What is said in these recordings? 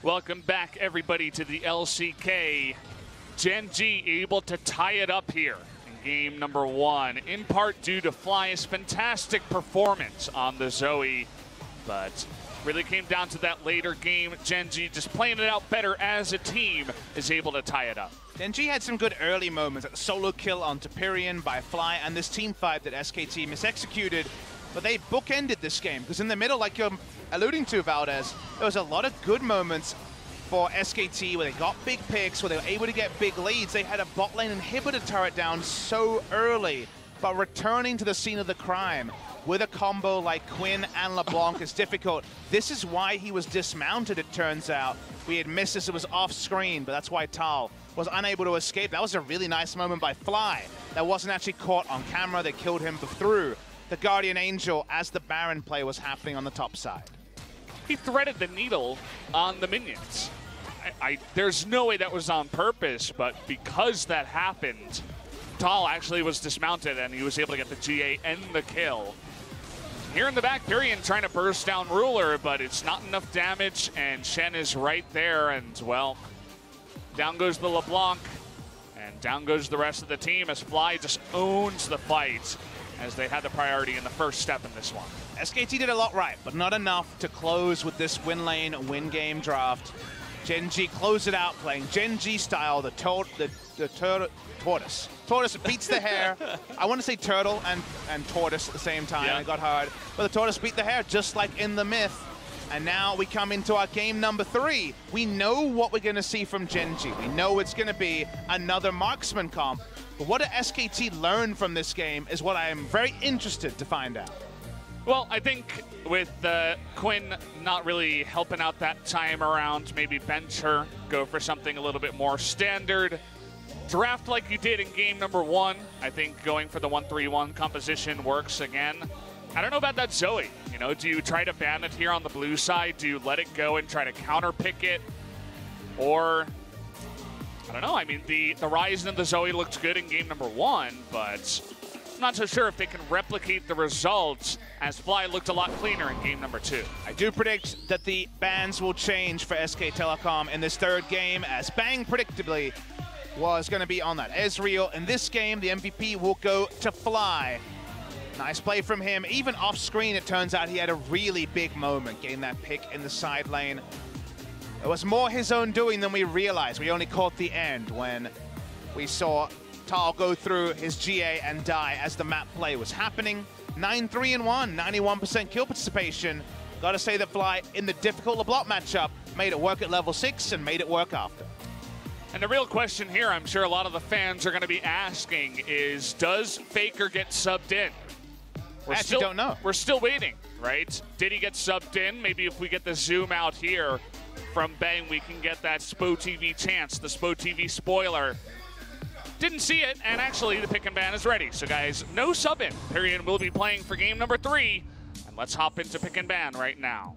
Welcome back, everybody, to the LCK. Gen.G able to tie it up here in game number 1, in part due to FLICKR's fantastic performance on the Zoe, but really came down to that later game. Gen.G just playing it out better as a team is able to tie it up. Gen.G had some good early moments, at the solo kill on Typerion by FLICKR and this team fight that SKT misexecuted, but they bookended this game because in the middle, like you're alluding to, Valdez, there was a lot of good moments for SKT where they got big picks, where they were able to get big leads. They had a bot lane inhibitor turret down so early, but returning to the scene of the crime with a combo like Quinn and LeBlanc is difficult. This is why he was dismounted, it turns out. We had missed this, it was off screen, but that's why Tal was unable to escape. That was a really nice moment by FLICKR. That wasn't actually caught on camera. They killed him through the Guardian Angel as the Baron play was happening on the top side. He threaded the needle on the minions. There's no way that was on purpose, but because that happened, Tal actually was dismounted and he was able to get the GA and the kill. Here in the back, Typerion trying to burst down Ruler, but it's not enough damage, and Shen is right there, and well, down goes the LeBlanc, and down goes the rest of the team as FLICKR just owns the fight, as they had the priority in the first step in this one. SKT did a lot right, but not enough to close with this win lane, win game draft. Gen.G closed it out playing Gen.G style, the tortoise. Tortoise beats the hare. I want to say turtle and tortoise at the same time. Yeah. It got hard. But the tortoise beat the hare just like in the myth. And now we come into our game number 3. We know what we're going to see from Gen.G. We know it's going to be another marksman comp. But what did SKT learn from this game is what I am very interested to find out. Well, I think with Quinn not really helping out that time around, maybe bench her, go for something a little bit more standard. Draft like you did in game number 1. I think going for the 1-3-1 composition works again. I don't know about that Zoe. You know, do you try to ban it here on the blue side? Do you let it go and try to counter pick it? Or, I don't know. I mean, the Ryzen of the Zoe looked good in game number 1, but I'm not so sure if they can replicate the results, as FLICKR looked a lot cleaner in game number 2. I do predict that the bans will change for SK Telecom in this third game, as Bang predictably was going to be on that Ezreal. In this game, the MVP will go to FLICKR. Nice play from him. Even off screen, it turns out he had a really big moment getting that pick in the side lane. It was more his own doing than we realized. We only caught the end when we saw Tal go through his GA and die as the map play was happening. 9-3-1, 91% kill participation. Gotta say that FLICKR, in the difficult LeBlanc matchup, made it work at level 6 and made it work after. And the real question here, I'm sure a lot of the fans are going to be asking, is does FLICKR get subbed in? I actually don't know. We're still waiting, right? Did he get subbed in? Maybe if we get the zoom out here from Bang, we can get that Spo TV chance, the Spo TV spoiler. Didn't see it, and actually the pick and ban is ready. So guys, no sub in. Typerion will be playing for game number 3, and let's hop into pick and ban right now.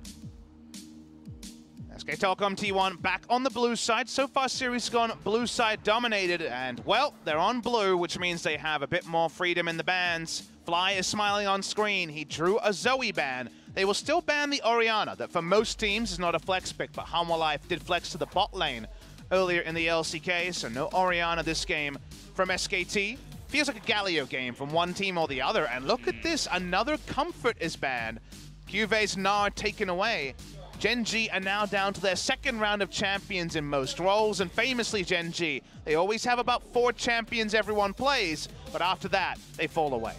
SK Telecom T1 back on the blue side. So far, series gone blue side dominated, and well, they're on blue, which means they have a bit more freedom in the bans. FLICKR is smiling on screen. He drew a Zoe ban. They will still ban the Orianna, that for most teams is not a flex pick, but Hanwha Life did flex to the bot lane earlier in the LCK, so no Orianna this game from SKT. Feels like a Galio game from one team or the other, and look at this, another Comfort is banned. Juve's Nard taken away. Gen.G are now down to their second round of champions in most roles, and famously Gen.G, they always have about 4 champions everyone plays, but after that, they fall away.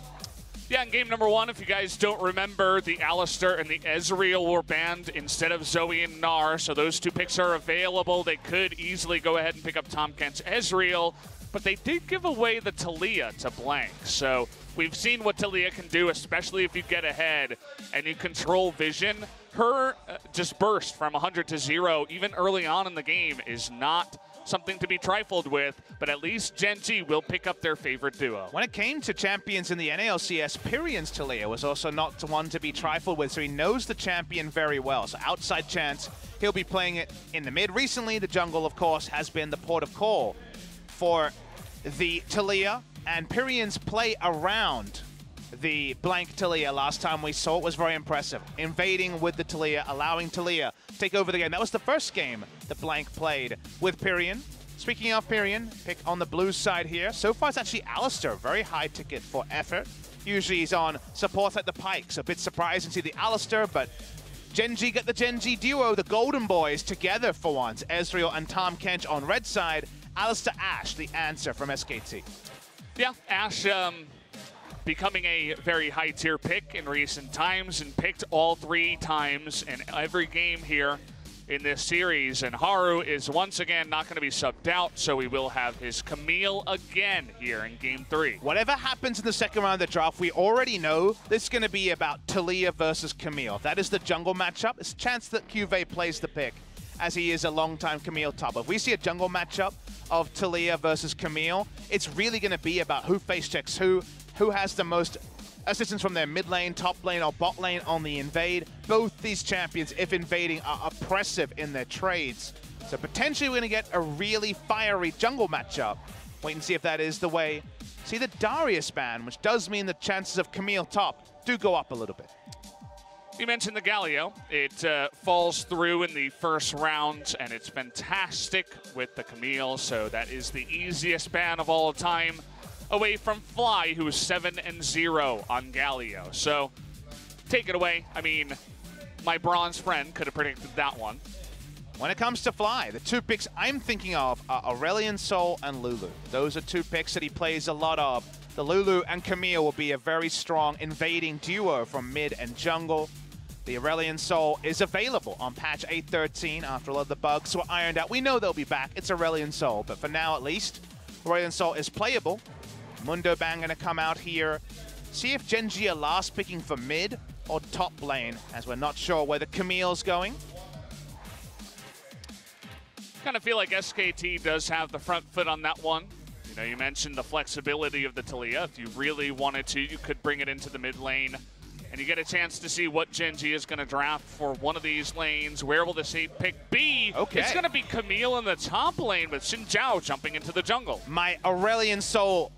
Yeah, in game number 1, if you guys don't remember, the Alistar and the Ezreal were banned instead of Zoe and Gnar, so those 2 picks are available. They could easily go ahead and pick up Tahm Kench's Ezreal, but they did give away the Taliyah to Blank. So we've seen what Taliyah can do, especially if you get ahead and you control vision. Her just burst from 100 to 0, even early on in the game, is not something to be trifled with, but at least Gen.G will pick up their favorite duo. When it came to champions in the NALCS, Pyrion's Taliyah was also not one to be trifled with, so he knows the champion very well. So outside chance, he'll be playing it in the mid. Recently, the jungle, of course, has been the port of call for the Taliyah, and Pyrion's play around the blank Taliyah last time we saw it was very impressive. Invading with the Taliyah, allowing Taliyah to take over the game. That was the first game that blank played with Pyrion. Speaking of Pyrion, pick on the blue side here. So far it's actually Alistar, very high ticket for effort. Usually he's on supports like the Pikes. A bit surprised to see the Alistar, but Gen.G get the Gen.G duo, the Golden Boys, together for once. Ezreal and Tahm Kench on red side. Alistar Ashe, the answer from SKT. Yeah, Ashe becoming a very high-tier pick in recent times and picked all 3 times in every game here in this series. And Haru is once again not going to be subbed out, so we will have his Camille again here in Game 3. Whatever happens in the second round of the draft, we already know this is going to be about Taliyah versus Camille. That is the jungle matchup. It's a chance that Cuvée plays the pick, as he is a long-time Camille top. If we see a jungle matchup of Taliyah versus Camille, it's really going to be about who face checks who has the most assistance from their mid lane, top lane, or bot lane on the invade. Both these champions, if invading, are oppressive in their trades. So potentially we're going to get a really fiery jungle matchup. Wait and see if that is the way. See the Darius ban, which does mean the chances of Camille top do go up a little bit. You mentioned the Galio. It falls through in the first round, and it's fantastic with the Camille, so that is the easiest ban of all time, away from Fly, who is 7-0 on Galio. So take it away. I mean, my bronze friend could have predicted that one. When it comes to Fly, the 2 picks I'm thinking of are Aurelion Sol and Lulu. Those are 2 picks that he plays a lot of. The Lulu and Camille will be a very strong invading duo from mid and jungle. The Aurelion Sol is available on patch 8.13 after a lot of the bugs were ironed out. We know they'll be back. It's Aurelion Sol, but for now at least, Aurelion Sol is playable. Mundo Bang going to come out here. See if Gen.G are last picking for mid or top lane, as we're not sure where the Camille's going. Kind of feel like SKT does have the front foot on that one. You know, you mentioned the flexibility of the Taliyah. If you really wanted to, you could bring it into the mid lane. And you get a chance to see what Gen.G is going to draft for one of these lanes. Where will the safe pick be? Okay. It's going to be Camille in the top lane with Xin Zhao jumping into the jungle. My Aurelion Sol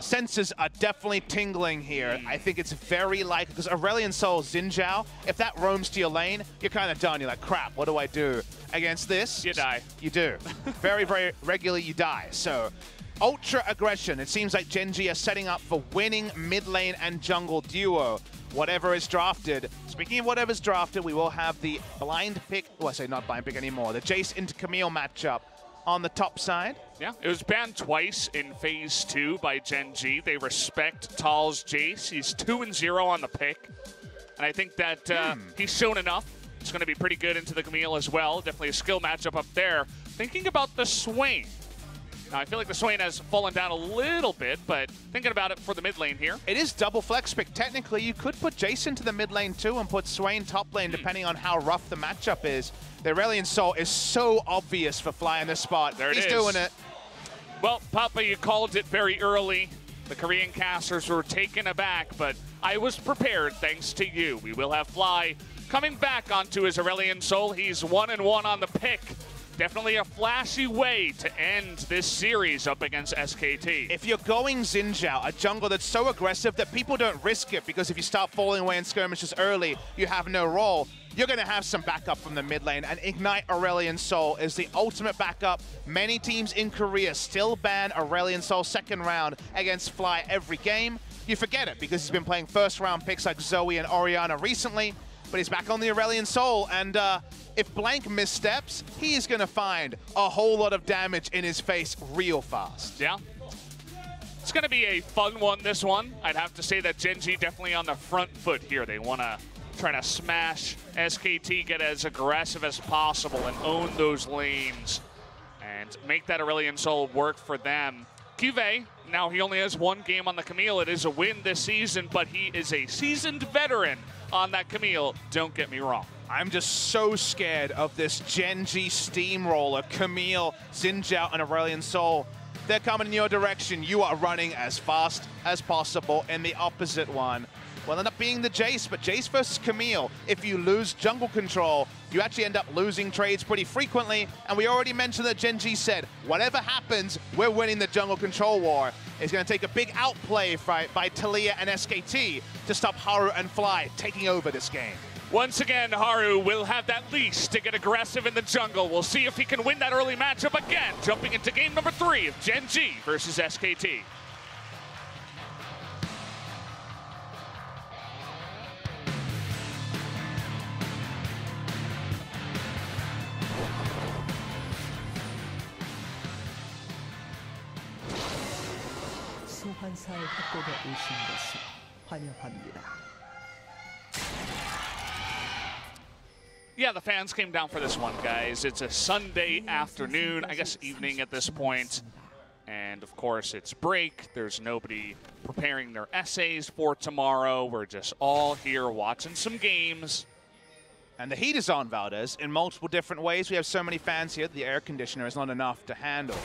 senses are definitely tingling here. I think it's very likely, because Aurelion Sol, Xin Zhao, if that roams to your lane, you're kind of done. You're like, crap, what do I do against this? You die. You do. Very, very regularly you die. So, ultra aggression. It seems like Gen.G are setting up for winning mid lane and jungle duo. Whatever is drafted. Speaking of whatever's drafted, we will have the blind pick, well, I say not blind pick anymore, the Jace into Camille matchup on the top side. Yeah, it was banned twice in Phase 2 by Gen.G. They respect Tal's Jace. He's 2-0 on the pick. And I think that he's shown enough. It's going to be pretty good into the Camille as well. Definitely a skill matchup up there. Thinking about the Swain. Now, I feel like the Swain has fallen down a little bit, but thinking about it for the mid lane here. It is double flex pick. Technically, you could put Jason to the mid lane too and put Swain top lane, depending on how rough the matchup is. The Aurelion Sol is so obvious for Fly in this spot. There it is. He's doing it. Well, Papa, you called it very early. The Korean casters were taken aback, but I was prepared thanks to you. We will have Fly coming back onto his Aurelion Sol. He's 1-1 on the pick. Definitely a flashy way to end this series up against SKT. If you're going Xin Zhao, a jungle that's so aggressive that people don't risk it, because if you start falling away in skirmishes early, you have no role, you're going to have some backup from the mid lane, and Ignite Aurelion Sol is the ultimate backup. Many teams in Korea still ban Aurelion Sol second round against Fly every game. You forget it because he's been playing first round picks like Zoe and Orianna recently, but he's back on the Aurelion Sol, and if Blank missteps, he is going to find a whole lot of damage in his face real fast. Yeah. It's going to be a fun one, this one. I'd have to say that Gen.G definitely on the front foot here. They want to try to smash SKT, get as aggressive as possible, and own those lanes, and make that Aurelion Sol work for them. Cuvée, now he only has 1 game on the Camille. It is a win this season, but he is a seasoned veteran on that Camille, don't get me wrong. I'm just so scared of this Gen.G steamroller, Camille, Xin Zhao, and Aurelion Sol. They're coming in your direction. You are running as fast as possible in the opposite one. will end up being the Jace, but Jace versus Camille, if you lose jungle control, you actually end up losing trades pretty frequently, and we already mentioned that Gen.G said, whatever happens, we're winning the jungle control war. It's going to take a big outplay by Taliyah and SKT to stop Haru and Fly taking over this game. Once again, Haru will have that leash to get aggressive in the jungle. We'll see if he can win that early matchup again, jumping into game number 3 of Gen.G versus SKT. 소환사의 협곡에 오신 것을 환영합니다. Yeah, the fans came down for this one, guys. It's a Sunday afternoon, I guess evening at this point. And of course, it's break. There's nobody preparing their essays for tomorrow. We're just all here watching some games. And the heat is on, Valdez, in multiple different ways. We have so many fans here, the air conditioner is not enough to handle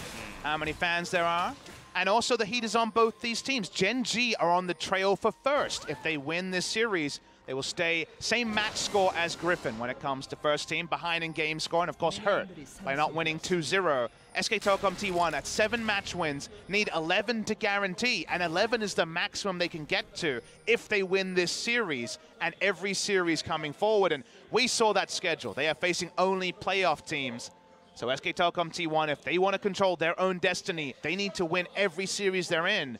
how many fans there are. And also the heat is on both these teams. Gen.G are on the trail for first. If they win this series, they will stay same match score as Griffin when it comes to first team, behind in game score, and of course hurt by not winning 2-0. SK Telecom T1 at 7 match wins, need 11 to guarantee, and 11 is the maximum they can get to if they win this series and every series coming forward. And we saw that schedule. They are facing only playoff teams. So SK Telecom T1, if they want to control their own destiny, they need to win every series they're in.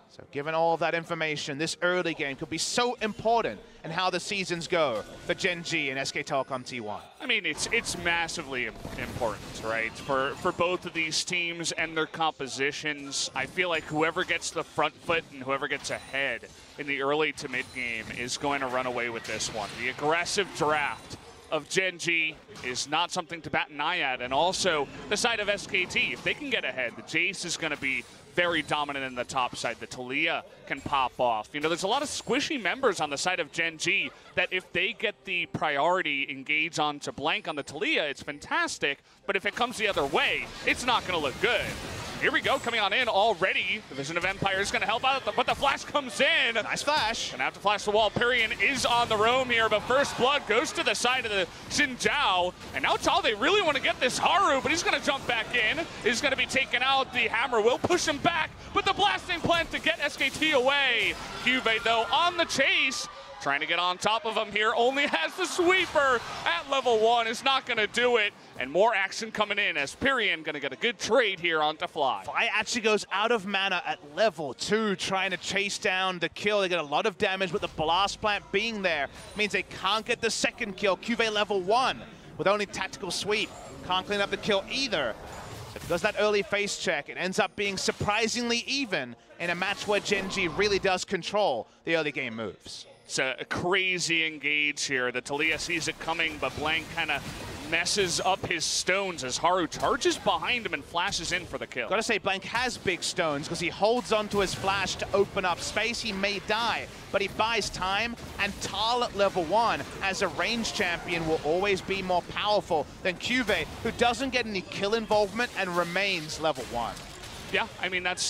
So given all of that information, this early game could be so important in how the seasons go for Gen.G and SK Telecom T1. I mean, it's massively important, right? For both of these teams and their compositions. I feel like whoever gets the front foot and whoever gets ahead in the early to mid game is going to run away with this one. The aggressive draft of Gen.G is not something to bat an eye at. And also the side of SKT, if they can get ahead, the Jace is going to be very dominant in the top side. The Taliyah can pop off. You know, there's a lot of squishy members on the side of Gen.G that if they get the priority engage onto blank on the Taliyah, it's fantastic. But if it comes the other way, it's not going to look good. Here we go, coming on in already. The Vision of Empire is going to help out, but the flash comes in. Nice flash. Gonna have to flash the wall. Perion is on the roam here, but first blood goes to the side of the Xin. And now Tal, they really want to get this Haru, but he's going to jump back in. He's going to be taken out. The hammer will push him back, but the blasting plant to get SKT away. Cuvee, though, on the chase. Trying to get on top of him here, only has the sweeper at level 1, is not going to do it. And more action coming in as Perion going to get a good trade here onto Fly. Fly actually goes out of mana at level 2, trying to chase down the kill. They get a lot of damage, but the blast plant being there means they can't get the second kill. Cuvee level 1 with only tactical sweep. Can't clean up the kill either. So if he does that early face check, it ends up being surprisingly even in a match where Gen.G really does control the early game moves. It's a crazy engage here. The Taliyah sees it coming, but Blank kind of messes up his stones as Haru charges behind him and flashes in for the kill. Gotta say, Blank has big stones because he holds onto his flash to open up space. He may die, but he buys time, and Tal at level 1 as a range champion will always be more powerful than Cuvee, who doesn't get any kill involvement and remains level 1. Yeah, I mean, that's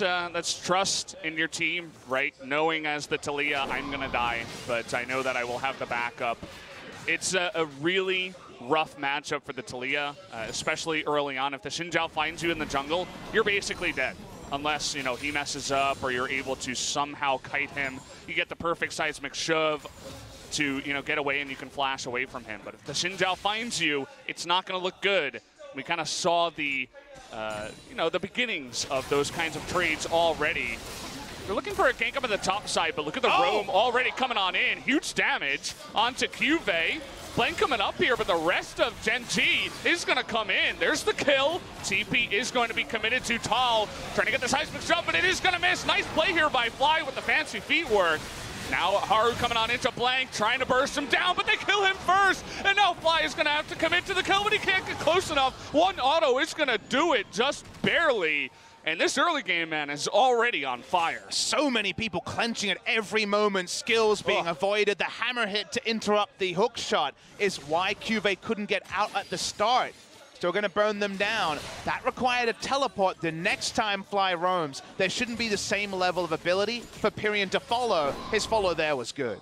trust in your team, right? Knowing as the Taliyah, I'm going to die, but I know that I will have the backup. It's a really rough matchup for the Taliyah, especially early on. If the Xin finds you in the jungle, you're basically dead. Unless, you know, he messes up or you're able to somehow kite him. You get the perfect seismic shove to, you know, get away and you can flash away from him. But if the Xin finds you, it's not going to look good. We kind of saw the, you know, the beginnings of those kinds of trades already. They're looking for a gank up at the top side, but look at the roam already coming on in. Huge damage onto Cuvee. Blank coming up here, but the rest of Gen.G is going to come in. There's the kill. TP is going to be committed to Tal. Trying to get the seismic jump, but it is going to miss. Nice play here by Fly with the fancy feet work. Now Haru coming on into Blank, trying to burst him down, but they kill him first. And now Fly is going to have to commit to the kill, but he can't get close enough. One auto is going to do it just barely. And this early game, man, is already on fire. So many people clenching at every moment, skills being avoided. The hammer hit to interrupt the hook shot is why Cuvee couldn't get out at the start. Still going to burn them down. That required a teleport the next time Fly roams. There shouldn't be the same level of ability for Pyrion to follow. His follow there was good.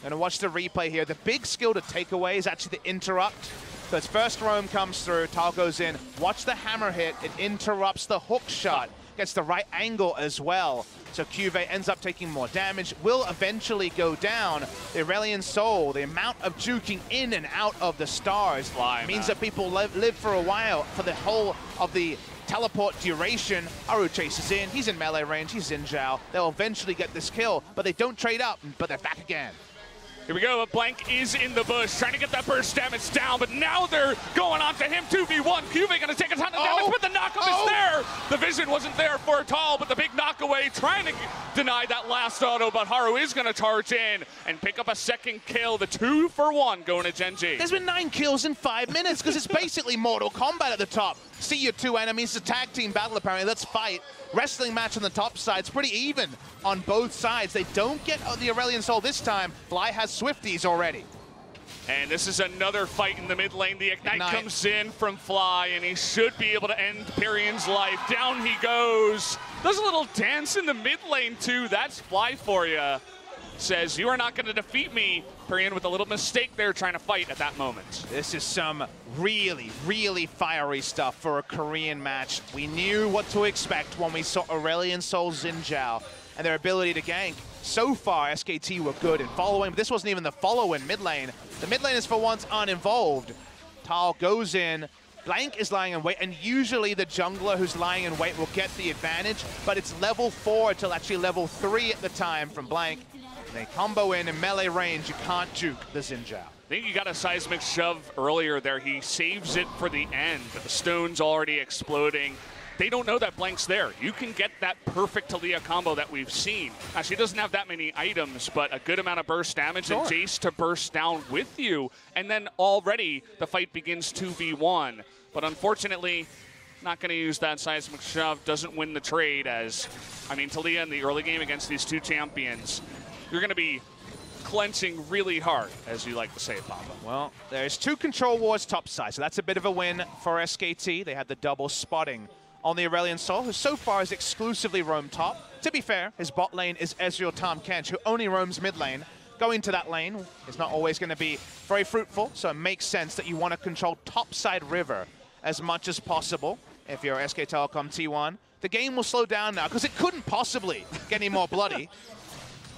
Going to watch the replay here. The big skill to take away is actually the interrupt. So its first roam comes through, Tal goes in. Watch the hammer hit. It interrupts the hook shot. Gets the right angle as well. So Cuvée ends up taking more damage, will eventually go down. The Aurelion Soul, the amount of juking in and out of the stars means that people live for a while, for the whole of the teleport duration. Haru chases in, he's in melee range, he's in Zhao. They'll eventually get this kill, but they don't trade up, but they're back again. Here we go, Blank is in the bush, trying to get that burst damage down, but now they're going on to him, 2v1. Cuvée gonna take a ton of damage, but the knockup is there! The vision wasn't there for Tal, but the big knockaway trying to deny that last auto, but Haru is gonna charge in and pick up a second kill, the 2-for-1 going to Gen.G. There's been 9 kills in 5 minutes, because it's basically Mortal Kombat at the top. See your 2 enemies, it's a tag team battle apparently, let's fight. Wrestling match on the top side, it's pretty even on both sides. They don't get the Aurelion Soul this time. Fly has Swifties already. And this is another fight in the mid lane. The Ignite comes in from Fly, and he should be able to end Pyrion's life. Down he goes. Does a little dance in the mid lane too. That's Fly for you. Says, you are not going to defeat me. Pyrion with a little mistake there trying to fight at that moment. This is some really, really fiery stuff for a Korean match. We knew what to expect when we saw Aurelion Soul Xin Zhao and their ability to gank. So far, SKT were good in following, but this wasn't even the follow in mid lane. The mid lane is for once uninvolved. Tal goes in. Blank is lying in wait, and usually the jungler who's lying in wait will get the advantage, but it's level 4 till actually level 3 at the time from Blank. They combo in melee range, you can't juke the Xin Zhao. I think he got a seismic shove earlier there. He saves it for the end, but the stone's already exploding. They don't know that Blank's there. You can get that perfect Talia combo that we've seen. Now, she doesn't have that many items, but a good amount of burst damage and Jace to burst down with you. And then already the fight begins 2v1. But unfortunately, not going to use that seismic shove. Doesn't win the trade as, I mean, Talia in the early game against these 2 champions, you're going to be clenching really hard, as you like to say, Papa. Well, there's 2 control wars topside, so that's a bit of a win for SKT. They had the double spotting on the Aurelion Soul, who so far has exclusively roamed top. To be fair, his bot lane is Ezreal Tahm Kench, who only roams mid lane. Going to that lane is not always going to be very fruitful, so it makes sense that you want to control topside river as much as possible if you're SK Telecom T1. The game will slow down now, because it couldn't possibly get any more bloody.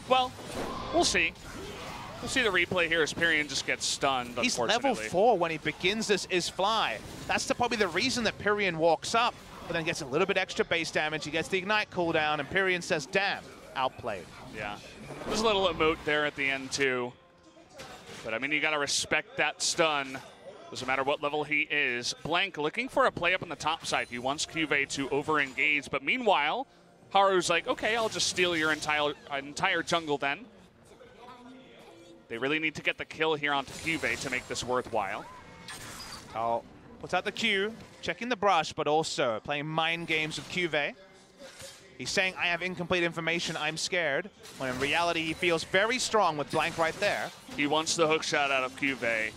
Well, we'll see. We'll see the replay here as Pyrion just gets stunned, He's unfortunately. level 4 when he begins this is Fly. That's probably the reason that Pyrion walks up, but then gets a little bit extra base damage. He gets the Ignite cooldown, and Pyrion says, damn, outplayed. Yeah. There's a little emote there at the end, too. But, I mean, you got to respect that stun. Doesn't matter what level he is. Blank looking for a play up on the top side. He wants Cuvée to over-engage, but meanwhile, Haru's like, okay, I'll just steal your entire jungle then. They really need to get the kill here onto Cuvée to make this worthwhile. Tal puts out the Q, checking the brush, but also playing mind games with Cuvée. He's saying, I have incomplete information, I'm scared. When in reality, he feels very strong with Blank right there. He wants the hookshot out of Cuvée.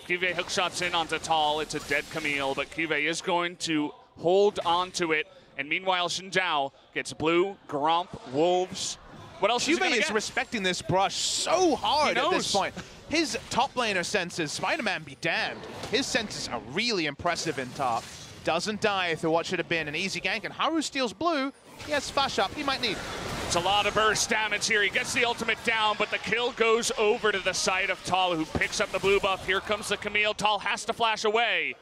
Cuvée hookshots in onto Tal. It's a dead Camille, but Cuvée is going to hold on to it. And meanwhile, Xin Zhao gets blue, Gromp, Wolves. What else is he gonna get? Cuvée is respecting this brush so hard at this point. His top laner senses, Spider-Man be damned. His senses are really impressive in top. Doesn't die through what should have been an easy gank, and Haru steals blue. He has flash up, he might need. It's a lot of burst damage here. He gets the ultimate down, but the kill goes over to the side of Tal, who picks up the blue buff. Here comes the Camille. Tal has to flash away.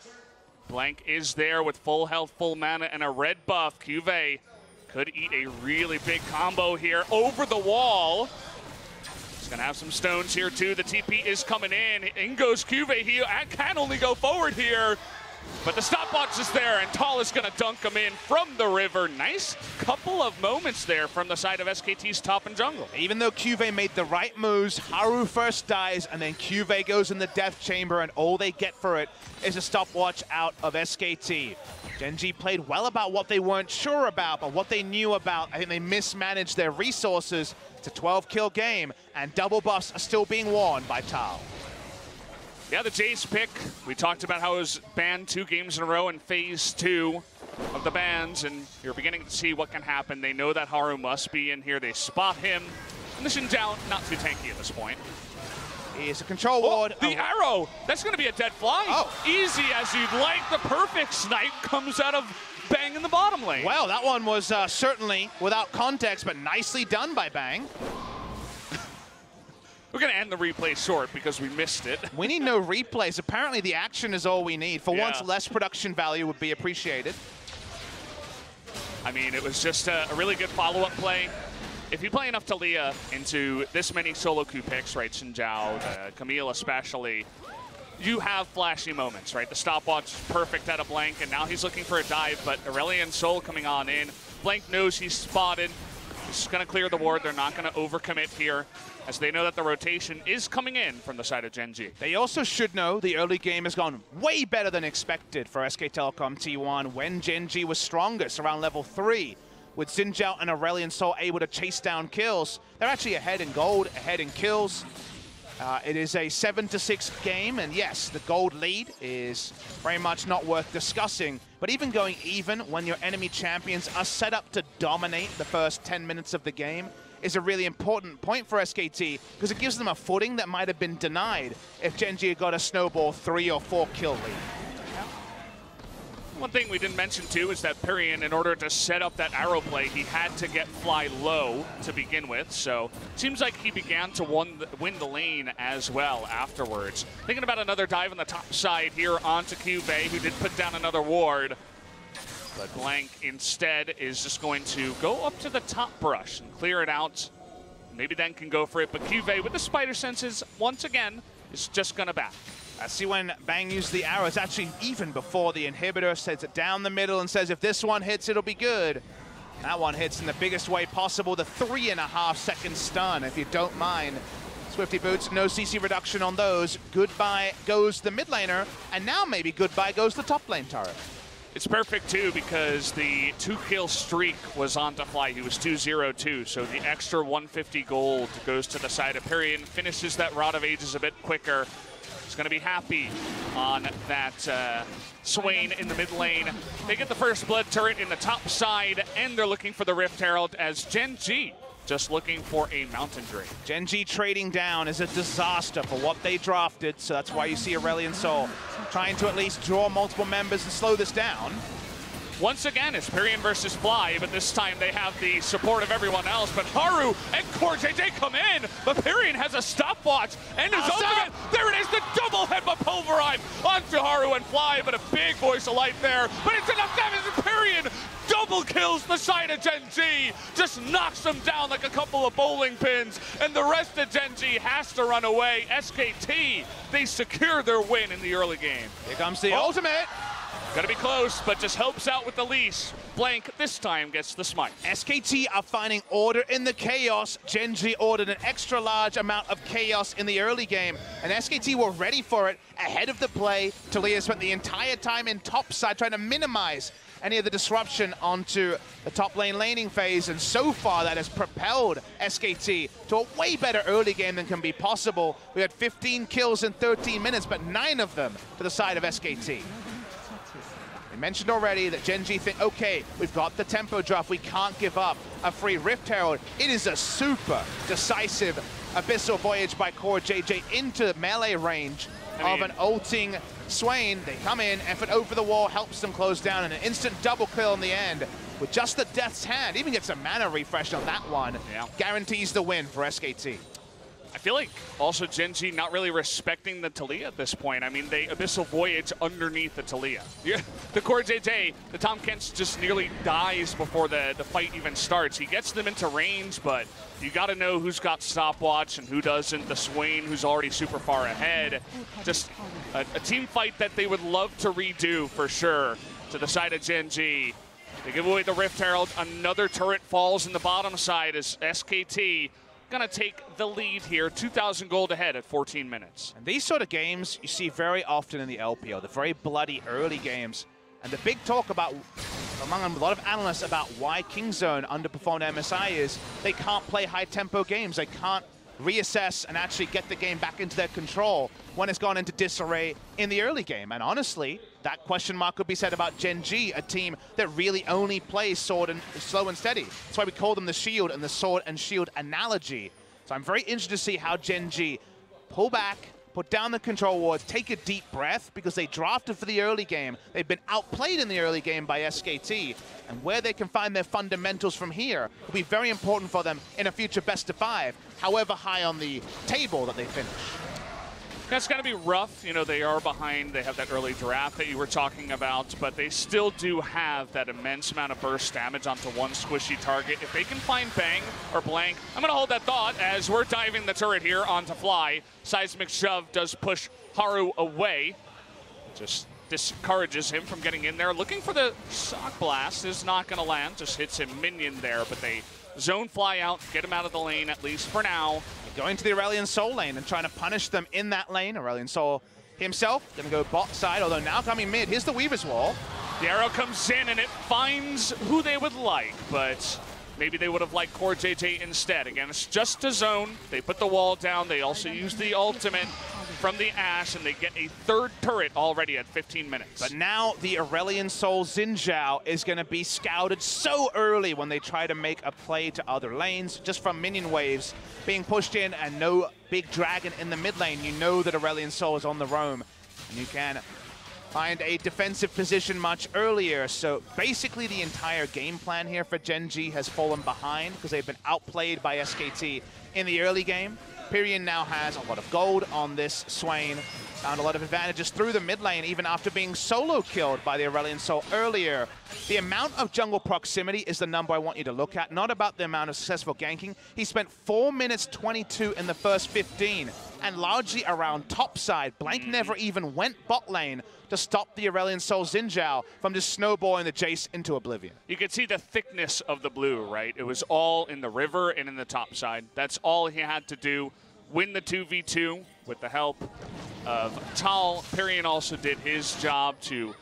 Blank is there with full health, full mana, and a red buff. Cuvée could eat a really big combo here over the wall. He's going to have some stones here, too. The TP is coming in. In goes Cuvée. He can only go forward here. But the stopwatch is there, and Tal is going to dunk him in from the river. Nice couple of moments there from the side of SKT's top and jungle. Even though Cuvée made the right moves, Haru first dies, and then Cuvée goes in the death chamber, and all they get for it is a stopwatch out of SKT. Gen.G played well about what they weren't sure about, but what they knew about. I think they mismanaged their resources. It's a 12-kill game, and double buffs are still being worn by Tal. Yeah, the Jace pick. We talked about how it was banned 2 games in a row in phase 2 of the bans, and you're beginning to see what can happen. They know that Haru must be in here. They spot him. And the Xin Zhao, not too tanky at this point. Here's a control ward. The arrow! That's going to be a dead fly. Oh. Easy as you'd like. The perfect snipe comes out of Bang in the bottom lane. Well, that one was certainly without context, but nicely done by Bang. We're going to end the replay short because we missed it. We need no replays. Apparently the action is all we need. For once, less production value would be appreciated. I mean, it was just a really good follow-up play. If you play enough Taliyah into this many solo queue picks, right, Xin Zhao, Camille especially, you have flashy moments, right? The stopwatch is perfect at a Blank, and now he's looking for a dive, but Aurelion Sol coming on in. Blank knows he's spotted. He's going to clear the ward. They're not going to overcommit here, as they know that the rotation is coming in from the side of Gen.G. They also should know the early game has gone way better than expected for SK Telecom T1 when Gen.G was strongest around level 3. With Xin Zhao and Aurelion Sol able to chase down kills. They're actually ahead in gold, ahead in kills. It is a 7-6 game, and yes, the gold lead is very much not worth discussing. But even going even when your enemy champions are set up to dominate the first 10 minutes of the game is a really important point for SKT, because it gives them a footing that might have been denied if Gen.G had got a snowball 3 or 4 kill lead. One thing we didn't mention too is that Pyrion, in order to set up that arrow play, he had to get Fly low to begin with. So it seems like he began to win the lane as well afterwards. Thinking about another dive on the top side here onto QVE, who did put down another ward. But Blank instead is just going to go up to the top brush and clear it out. Maybe then can go for it, but QVE with the spider senses once again is just gonna back. I see when Bang used the arrows, actually even before the inhibitor, sets it down the middle and says if this one hits, it'll be good. That one hits in the biggest way possible, the 3.5 second stun, if you don't mind. Swifty Boots, no CC reduction on those. Goodbye goes the mid laner, and now maybe goodbye goes the top lane turret. It's perfect too because the 2-kill streak was on to Fly. He was 2-0-2, so the extra 150 gold goes to the side of Pyrion, finishes that Rod of Ages a bit quicker. He's going to be happy on that Swain in the mid lane. They get the first blood turret in the top side, and they're looking for the Rift Herald as Gen.G just looking for a Mountain Drain. Gen.G trading down is a disaster for what they drafted, so that's why you see Aurelion Sol trying to at least draw multiple members and slow this down. Once again, it's Pyrion versus Fly, but this time they have the support of everyone else. But Haru and CoreJJ come in, but Pyrion has a stopwatch and his ultimate. There it is, the double headbutt pulverize onto Haru and Fly, but a big voice of light there. But it's enough damage, and Pyrion double kills the side of Gen.G, just knocks them down like a couple of bowling pins, and the rest of Gen.G has to run away. SKT, they secure their win in the early game. Here comes the ultimate. Gotta be close, but just helps out with the leash. Blank this time gets the smite. SKT are finding order in the chaos. Gen.G ordered an extra large amount of chaos in the early game, and SKT were ready for it ahead of the play. Taliyah spent the entire time in top side trying to minimize any of the disruption onto the top lane laning phase, and so far that has propelled SKT to a way better early game than can be possible. We had 15 kills in 13 minutes, but 9 of them to the side of SKT. I mentioned already that Gen.G think, okay, we've got the tempo draft, we can't give up a free Rift Herald. It is a super decisive Abyssal Voyage by CoreJJ into melee range of an ulting Swain. They come in, effort over the wall, helps them close down, and an instant double kill in the end with just the Death's Hand. Even gets a mana refresh on that one. Yeah. Guarantees the win for SKT. I feel like also Gen.G not really respecting the Taliyah at this point. I mean, they Abyssal Voyage underneath the Taliyah. Yeah. The CoreJJ, the Tom Kent's just nearly dies before the fight even starts. He gets them into range, but you got to know who's got stopwatch and who doesn't. The Swain, who's already super far ahead. Just a team fight that they would love to redo for sure to the side of Gen.G. They give away the Rift Herald. Another turret falls in the bottom side as SKT gonna take the lead here, 2,000 gold ahead at 14 minutes. And these sort of games you see very often in the LPL, the very bloody early games. And the big talk about, among a lot of analysts, about why Kingzone underperformed MSI is they can't play high-tempo games. They can't reassess and actually get the game back into their control when it's gone into disarray in the early game. And honestly, that question mark could be said about Gen.G, a team that really only plays sword and slow and steady. That's why we call them the shield and the sword and shield analogy. So I'm very interested to see how Gen.G pull back, put down the control wards, take a deep breath, because they drafted for the early game. They've been outplayed in the early game by SKT, and where they can find their fundamentals from here will be very important for them in a future best of 5, however high on the table that they finish. That's got to be rough. You know, they are behind. They have that early draft that you were talking about, but they still do have that immense amount of burst damage onto one squishy target. If they can find Bang or Blank, I'm going to hold that thought as we're diving the turret here onto Fly. Seismic Shove does push Haru away. Just discourages him from getting in there. Looking for the Shock Blast is not going to land. Just hits him minion there, but they zone Fly out, get him out of the lane, at least for now. Going to the Aurelion Sol lane and trying to punish them in that lane. Aurelion Sol himself going to go bot side, although now coming mid. Here's the Weaver's Wall. The arrow comes in and it finds who they would like, but maybe they would have liked Core JJ instead. Again, it's just a zone. They put the wall down. They also use the ultimate from the Ashe, and they get a third turret already at 15 minutes. But now the Aurelion Sol Xin Zhao is going to be scouted so early when they try to make a play to other lanes, just from minion waves being pushed in and no big dragon in the mid lane. You know that Aurelion Sol is on the roam, and you can find a defensive position much earlier. So basically the entire game plan here for Gen.G has fallen behind because they've been outplayed by SKT in the early game. Pyrion now has a lot of gold on this Swain. Found a lot of advantages through the mid lane, even after being solo killed by the Aurelion Sol earlier. The amount of jungle proximity is the number I want you to look at, not about the amount of successful ganking. He spent 4 minutes 22 in the first 15, and largely around top side. Blank never even went bot lane to stop the Aurelion Sol Xin Zhao from just snowballing the Jace into oblivion. You could see the thickness of the blue, right? It was all in the river and in the top side. That's all he had to do. Win the 2v2 with the help of Tal. Pyrion also did his job to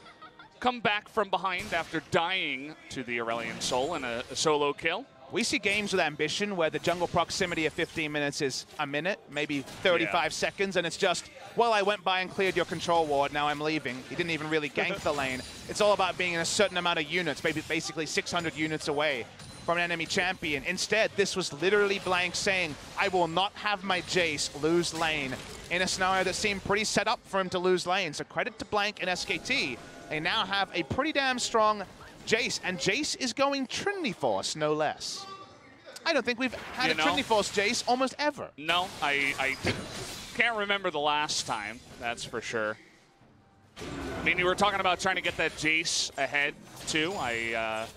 come back from behind after dying to the Aurelion Sol in a solo kill. We see games with ambition where the jungle proximity of 15 minutes is a minute, maybe 35 seconds, and it's just, well, I went by and cleared your control ward, now I'm leaving. He didn't even really gank the lane. It's all about being in a certain amount of units, maybe basically 600 units away from an enemy champion. Instead, this was literally Blank saying, I will not have my Jace lose lane, in a scenario that seemed pretty set up for him to lose lane. So credit to Blank and SKT. They now have a pretty damn strong Jace, and Jace is going Trinity Force, no less. I don't think we've had a Trinity Force Jace almost ever. No, I can't remember the last time, that's for sure. I mean, you were talking about trying to get that Jace ahead, too.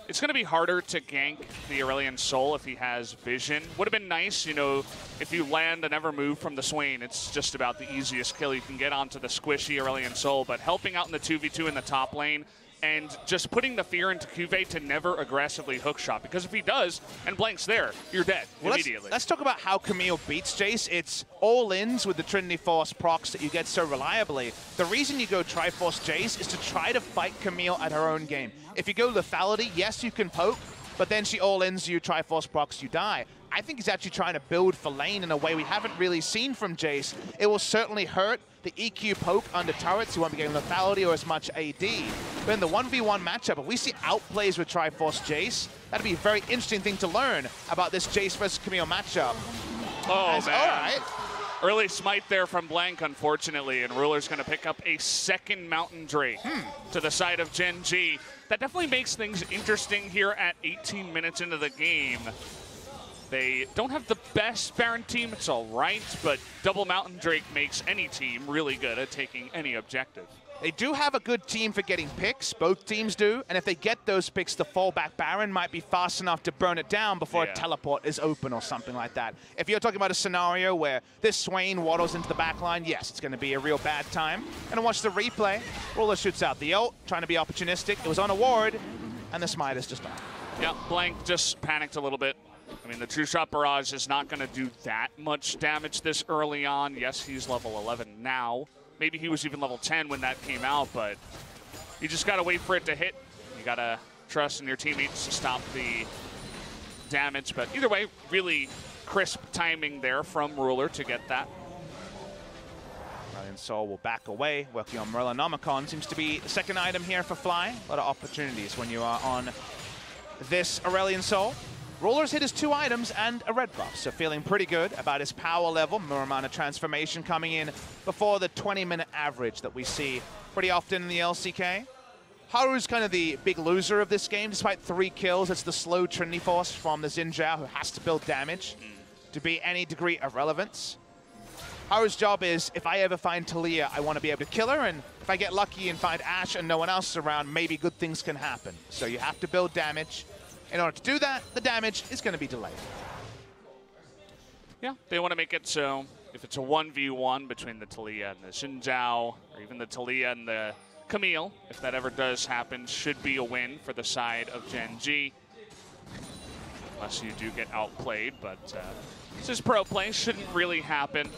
It's going to be harder to gank the Aurelion Sol if he has vision. Would have been nice, you know, if you land and never move from the Swain. It's just about the easiest kill you can get onto the squishy Aurelion Sol. But helping out in the 2v2 in the top lane and just putting the fear into Cuvée to never aggressively hookshot. Because if he does, and Blank's there, you're dead immediately. Let's talk about how Camille beats Jace. It's all-ins with the Trinity Force procs that you get so reliably. The reason you go Triforce Jace is to try to fight Camille at her own game. If you go lethality, yes, you can poke, but then she all-ins you, Triforce procs, you die. I think he's actually trying to build for lane in a way we haven't really seen from Jace. It will certainly hurt the EQ poke under turrets who won't be getting lethality or as much AD. But in the 1v1 matchup, if we see outplays with Triforce Jace, that'd be a very interesting thing to learn about this Jace versus Camille matchup. Oh, man. All right. Early smite there from Blank, unfortunately, and Ruler's going to pick up a second Mountain Drake to the side of Gen.G. That definitely makes things interesting here at 18 minutes into the game. They don't have the best Baron team, it's all right, but double Mountain Drake makes any team really good at taking any objective. They do have a good team for getting picks, both teams do, and if they get those picks, the fallback Baron might be fast enough to burn it down before a teleport is open or something like that. If you're talking about a scenario where this Swain waddles into the backline, yes, it's going to be a real bad time. And watch the replay. Ruler shoots out the ult, trying to be opportunistic. It was on a ward, and the smite is just off. Yeah, Blank just panicked a little bit. I mean, the True Shot Barrage is not going to do that much damage this early on. Yes, he's level 11 now. Maybe he was even level 10 when that came out, but you just got to wait for it to hit. You got to trust in your teammates to stop the damage. But either way, really crisp timing there from Ruler to get that. Aurelion Sol will back away, working on Merlinomicon. Seems to be the second item here for Fly. A lot of opportunities when you are on this Aurelion Sol. Ruler's hit his 2 items and a red buff, so feeling pretty good about his power level. More amount of transformation coming in before the 20-minute average that we see pretty often in the LCK. Haru's kind of the big loser of this game. Despite 3 kills, it's the slow Trinity Force from the Xin Zhao who has to build damage to be any degree of relevance. Haru's job is, if I ever find Taliyah, I want to be able to kill her, and if I get lucky and find Ashe and no one else is around, maybe good things can happen. So you have to build damage. In order to do that, the damage is going to be delayed. Yeah, they want to make it so if it's a 1v1 between the Taliyah and the Xin Zhao, or even the Taliyah and the Camille, if that ever does happen, should be a win for the side of Gen.G. Unless you do get outplayed, but this is pro play, shouldn't really happen.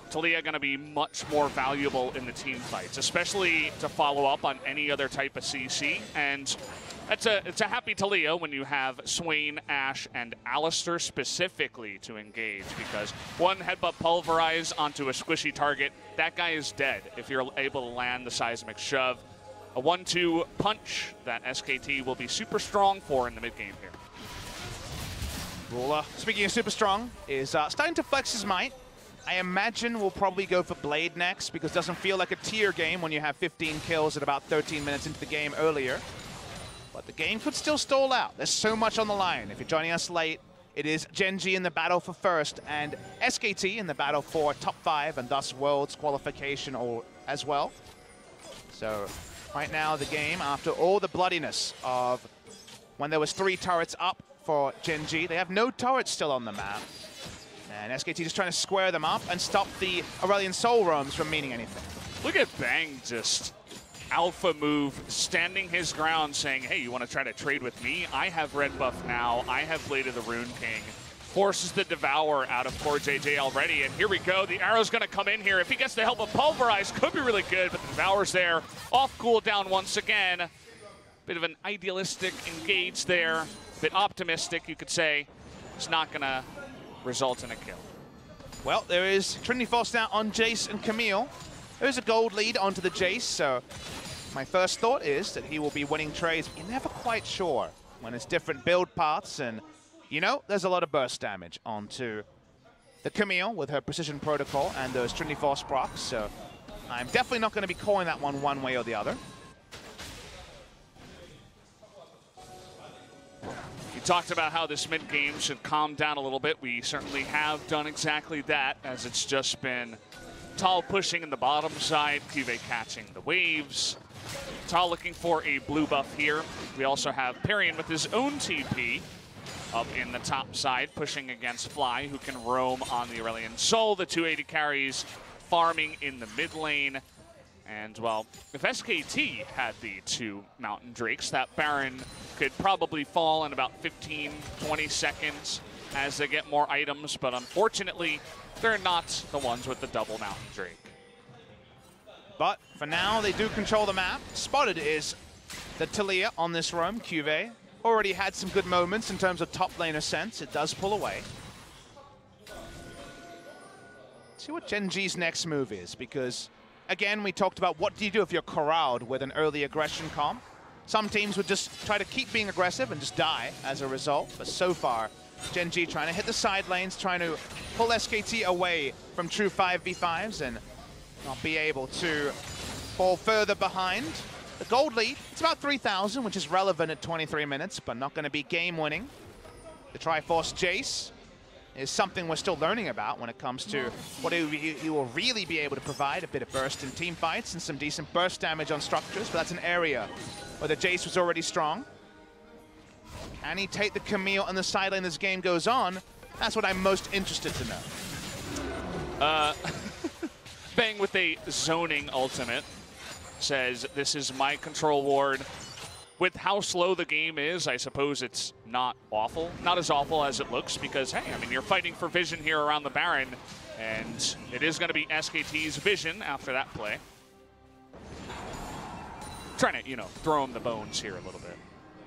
Taliyah going to be much more valuable in the team fights, especially to follow up on any other type of CC. And it's a happy Taliyah when you have Swain, Ashe, and Alistar specifically to engage, because one headbutt pulverize onto a squishy target, that guy is dead if you're able to land the seismic shove. A 1-2 punch that SKT will be super strong for in the mid game here. Ruler, speaking of super strong, is starting to flex his might. I imagine we'll probably go for Blade next, because it doesn't feel like a tier game when you have 15 kills at about 13 minutes into the game earlier. But the game could still stall out. There's so much on the line. If you're joining us late, it is Gen.G in the battle for first, and SKT in the battle for top 5, and thus Worlds qualification as well. So right now the game, after all the bloodiness of when there was 3 turrets up for Gen.G, they have no turrets still on the map. And SKT just trying to square them up and stop the Aurelion Sol roams from meaning anything. Look at Bang just alpha move, standing his ground, saying, hey, you want to try to trade with me? I have red buff now. I have Blade of the Rune King. Forces the Devour out of poor JJ already, and here we go. The arrow's going to come in here. If he gets the help of Pulverize, could be really good, but the Devour's there. Off cooldown once again. Bit of an idealistic engage there. Bit optimistic, you could say. It's not going to result in a kill. Well, there is Trinity Force now on Jace and Camille. There's a gold lead onto the Jace, so my first thought is that he will be winning trades. You're never quite sure when it's different build paths, and you know, there's a lot of burst damage onto the Camille with her Precision Protocol and those Trinity Force procs, so I'm definitely not going to be calling that one way or the other. You talked about how this mid-game should calm down a little bit. We certainly have done exactly that, as it's just been Tal pushing in the bottom side, Cuvée catching the waves. Tal looking for a blue buff here. We also have Parian with his own TP up in the top side, pushing against Fly, who can roam on the Aurelion Sol. The 280 carries farming in the mid lane. And, well, if SKT had the 2 Mountain Drakes, that Baron could probably fall in about 15, 20 seconds as they get more items. But unfortunately, they're not the ones with the double Mountain Drake. But for now, they do control the map. Spotted is the Taliyah on this roam. Cuvée already had some good moments in terms of top laner sense. It does pull away. See what Gen.G's next move is, because again, we talked about what do you do if you're corralled with an early aggression comp. Some teams would just try to keep being aggressive and just die as a result. But so far, Gen.G trying to hit the side lanes, trying to pull SKT away from true 5v5s and not be able to fall further behind. The gold lead, it's about 3,000, which is relevant at 23 minutes, but not going to be game-winning. The Triforce Jace is something we're still learning about when it comes to what he will really be able to provide. A bit of burst in team fights and some decent burst damage on structures, but that's an area where the Jace was already strong. Can he take the Camille on the side lane as the game goes on? That's what I'm most interested to know. Bang with a zoning ultimate says, this is my control ward. With how slow the game is, I suppose it's not awful. Not as awful as it looks, because, hey, I mean, you're fighting for vision here around the Baron, and it is going to be SKT's vision after that play. Trying to, you know, throw him the bones here a little bit.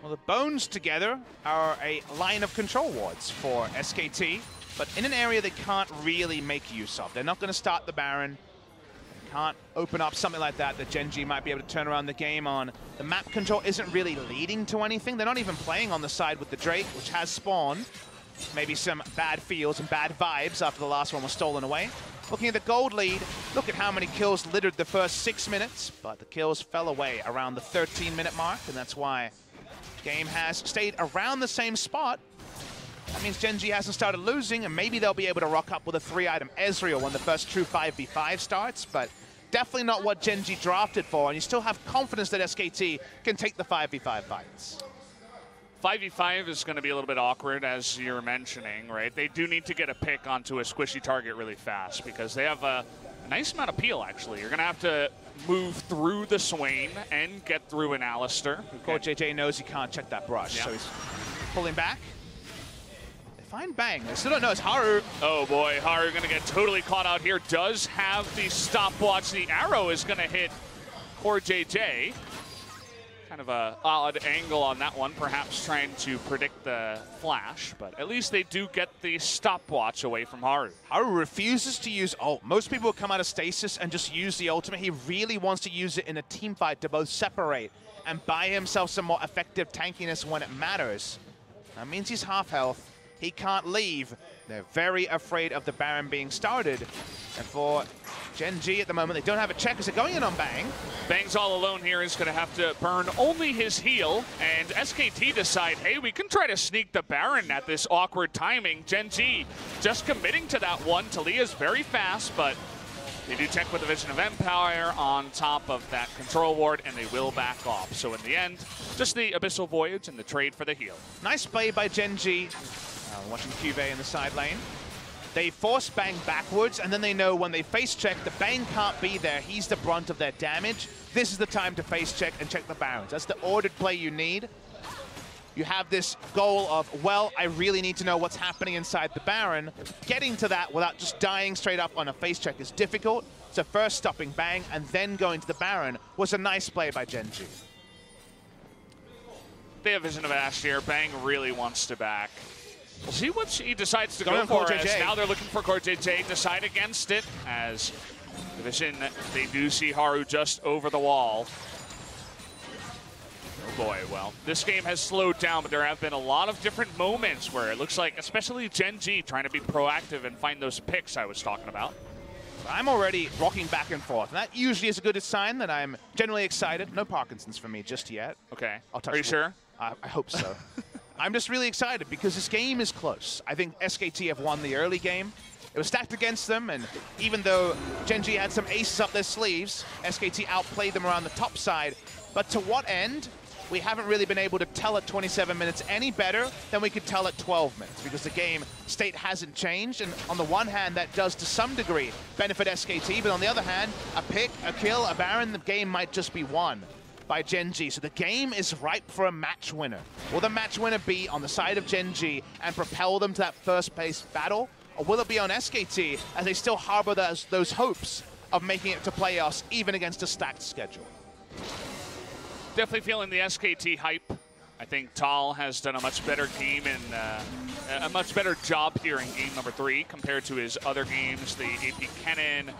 Well, the bones together are a line of control wards for SKT. but in an area they can't really make use of. They're not going to start the Baron. They can't open up something like that Gen.G might be able to turn around the game on. The map control isn't really leading to anything. They're not even playing on the side with the Drake, which has spawned. Maybe some bad feels and bad vibes after the last one was stolen away. Looking at the gold lead, look at how many kills littered the first 6 minutes, but the kills fell away around the 13-minute mark, and that's why the game has stayed around the same spot. That means Gen.G hasn't started losing, and maybe they'll be able to rock up with a 3-item Ezreal when the first true 5v5 starts, but definitely not what Gen.G drafted for, and you still have confidence that SKT can take the 5v5 fights. 5v5 is going to be a little bit awkward, as you're mentioning, right? They do need to get a pick onto a squishy target really fast because they have a nice amount of peel, actually. You're going to have to move through the Swain and get through an Alistair. Okay. JJ knows he can't check that brush, so he's pulling back. They find Bang. They still don't know it's Haru. Oh boy, Haru going to get totally caught out here. Does have the stopwatch. The arrow is going to hit poor JJ. Kind of a odd angle on that one, perhaps trying to predict the flash, but at least they do get the stopwatch away from Haru. Haru refuses to use ult. Most people will come out of stasis and just use the ultimate. He really wants to use it in a team fight to both separate and buy himself some more effective tankiness when it matters. That means he's half health. He can't leave. They're very afraid of the Baron being started. And for Gen.G at the moment, they don't have a check as they're going in on Bang. Bang's all alone here. He's going to have to burn only his heal. And SKT decide, hey, we can try to sneak the Baron at this awkward timing. Gen.G just committing to that one. Talia's very fast, but they do check with the Vision of Empire on top of that control ward, and they will back off. So in the end, just the Abyssal Voyage and the trade for the heal. Nice play by Gen.G. Watching Cuvée in the side lane. They force Bang backwards, and then they know when they face check, the Bang can't be there. He's the brunt of their damage. This is the time to face check and check the Barons. That's the ordered play you need. You have this goal of, well, I really need to know what's happening inside the Baron. Getting to that without just dying straight up on a face check is difficult. So first stopping Bang and then going to the Baron was a nice play by Gen.G. They have Vision of Ash here. Bang really wants to back. We'll see what he decides to go for, as now they're looking for JJ, decide against it, as the Vision, they do see Haru just over the wall. Oh boy, well, this game has slowed down, but there have been a lot of different moments where it looks like, especially Gen.G, trying to be proactive and find those picks I was talking about. I'm already rocking back and forth, and that usually is a good sign that I'm generally excited. No Parkinson's for me just yet. Okay. I'll touch Are you sure? I hope so. I'm just really excited because this game is close. I think SKT have won the early game. It was stacked against them, and even though Gen.G had some aces up their sleeves, SKT outplayed them around the top side. But to what end? We haven't really been able to tell at 27 minutes any better than we could tell at 12 minutes because the game state hasn't changed. And on the one hand, that does to some degree benefit SKT, but on the other hand, a pick, a kill, a Baron, the game might just be won by Gen.G. So the game is ripe for a match winner. Will the match winner be on the side of Gen.G and propel them to that first place battle? Or will it be on SKT as they still harbor those hopes of making it to playoffs even against a stacked schedule? Definitely feeling the SKT hype. I think Tal has done a much better game and a much better job here in game number 3 compared to his other games. The AP Kennen,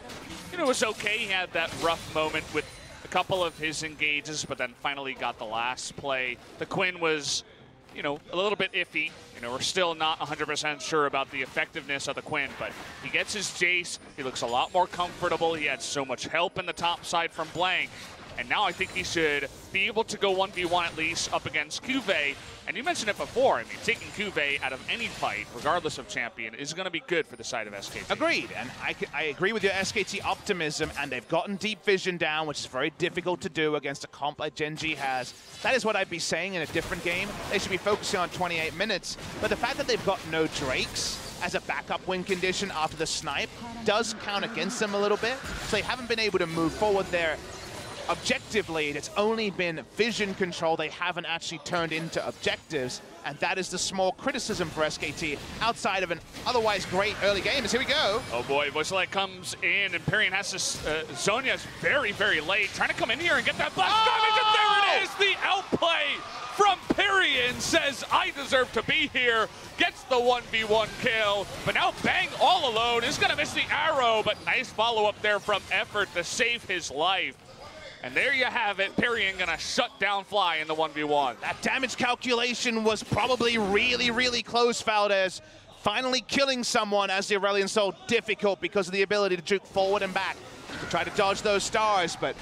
was okay. He had that rough moment with a couple of his engages, but then finally got the last play. The Quinn was, a little bit iffy. We're still not 100% sure about the effectiveness of the Quinn, but he gets his Jace. He looks a lot more comfortable. He had so much help in the top side from Blank. And now I think he should be able to go 1v1 at least up against Cuvée. And you mentioned it before. I mean, taking Cuvée out of any fight, regardless of champion, is going to be good for the side of SKT. Agreed. And I agree with your SKT optimism. And they've gotten deep vision down, which is very difficult to do against a comp like Gen.G has. That is what I'd be saying in a different game. They should be focusing on 28 minutes. But the fact that they've got no Drakes as a backup win condition after the snipe does count against them a little bit. So they haven't been able to move forward there objective lead. It's only been vision control. They haven't actually turned into objectives, and that is the small criticism for SKT outside of an otherwise great early game. Here we go. Oh boy, Voicelite comes in, and Perian has to, Zhonya's very, very late, trying to come in here and get that blast damage, and there it is, the outplay from Perian says, I deserve to be here, gets the 1v1 kill, but now Bang all alone is gonna miss the arrow, but nice follow-up there from Effort to save his life. And there you have it, Perian gonna shut down Fly in the 1v1. That damage calculation was probably really, really close, Valdez. Finally killing someone as the Aurelion Soul difficult because of the ability to juke forward and back to try to dodge those stars, but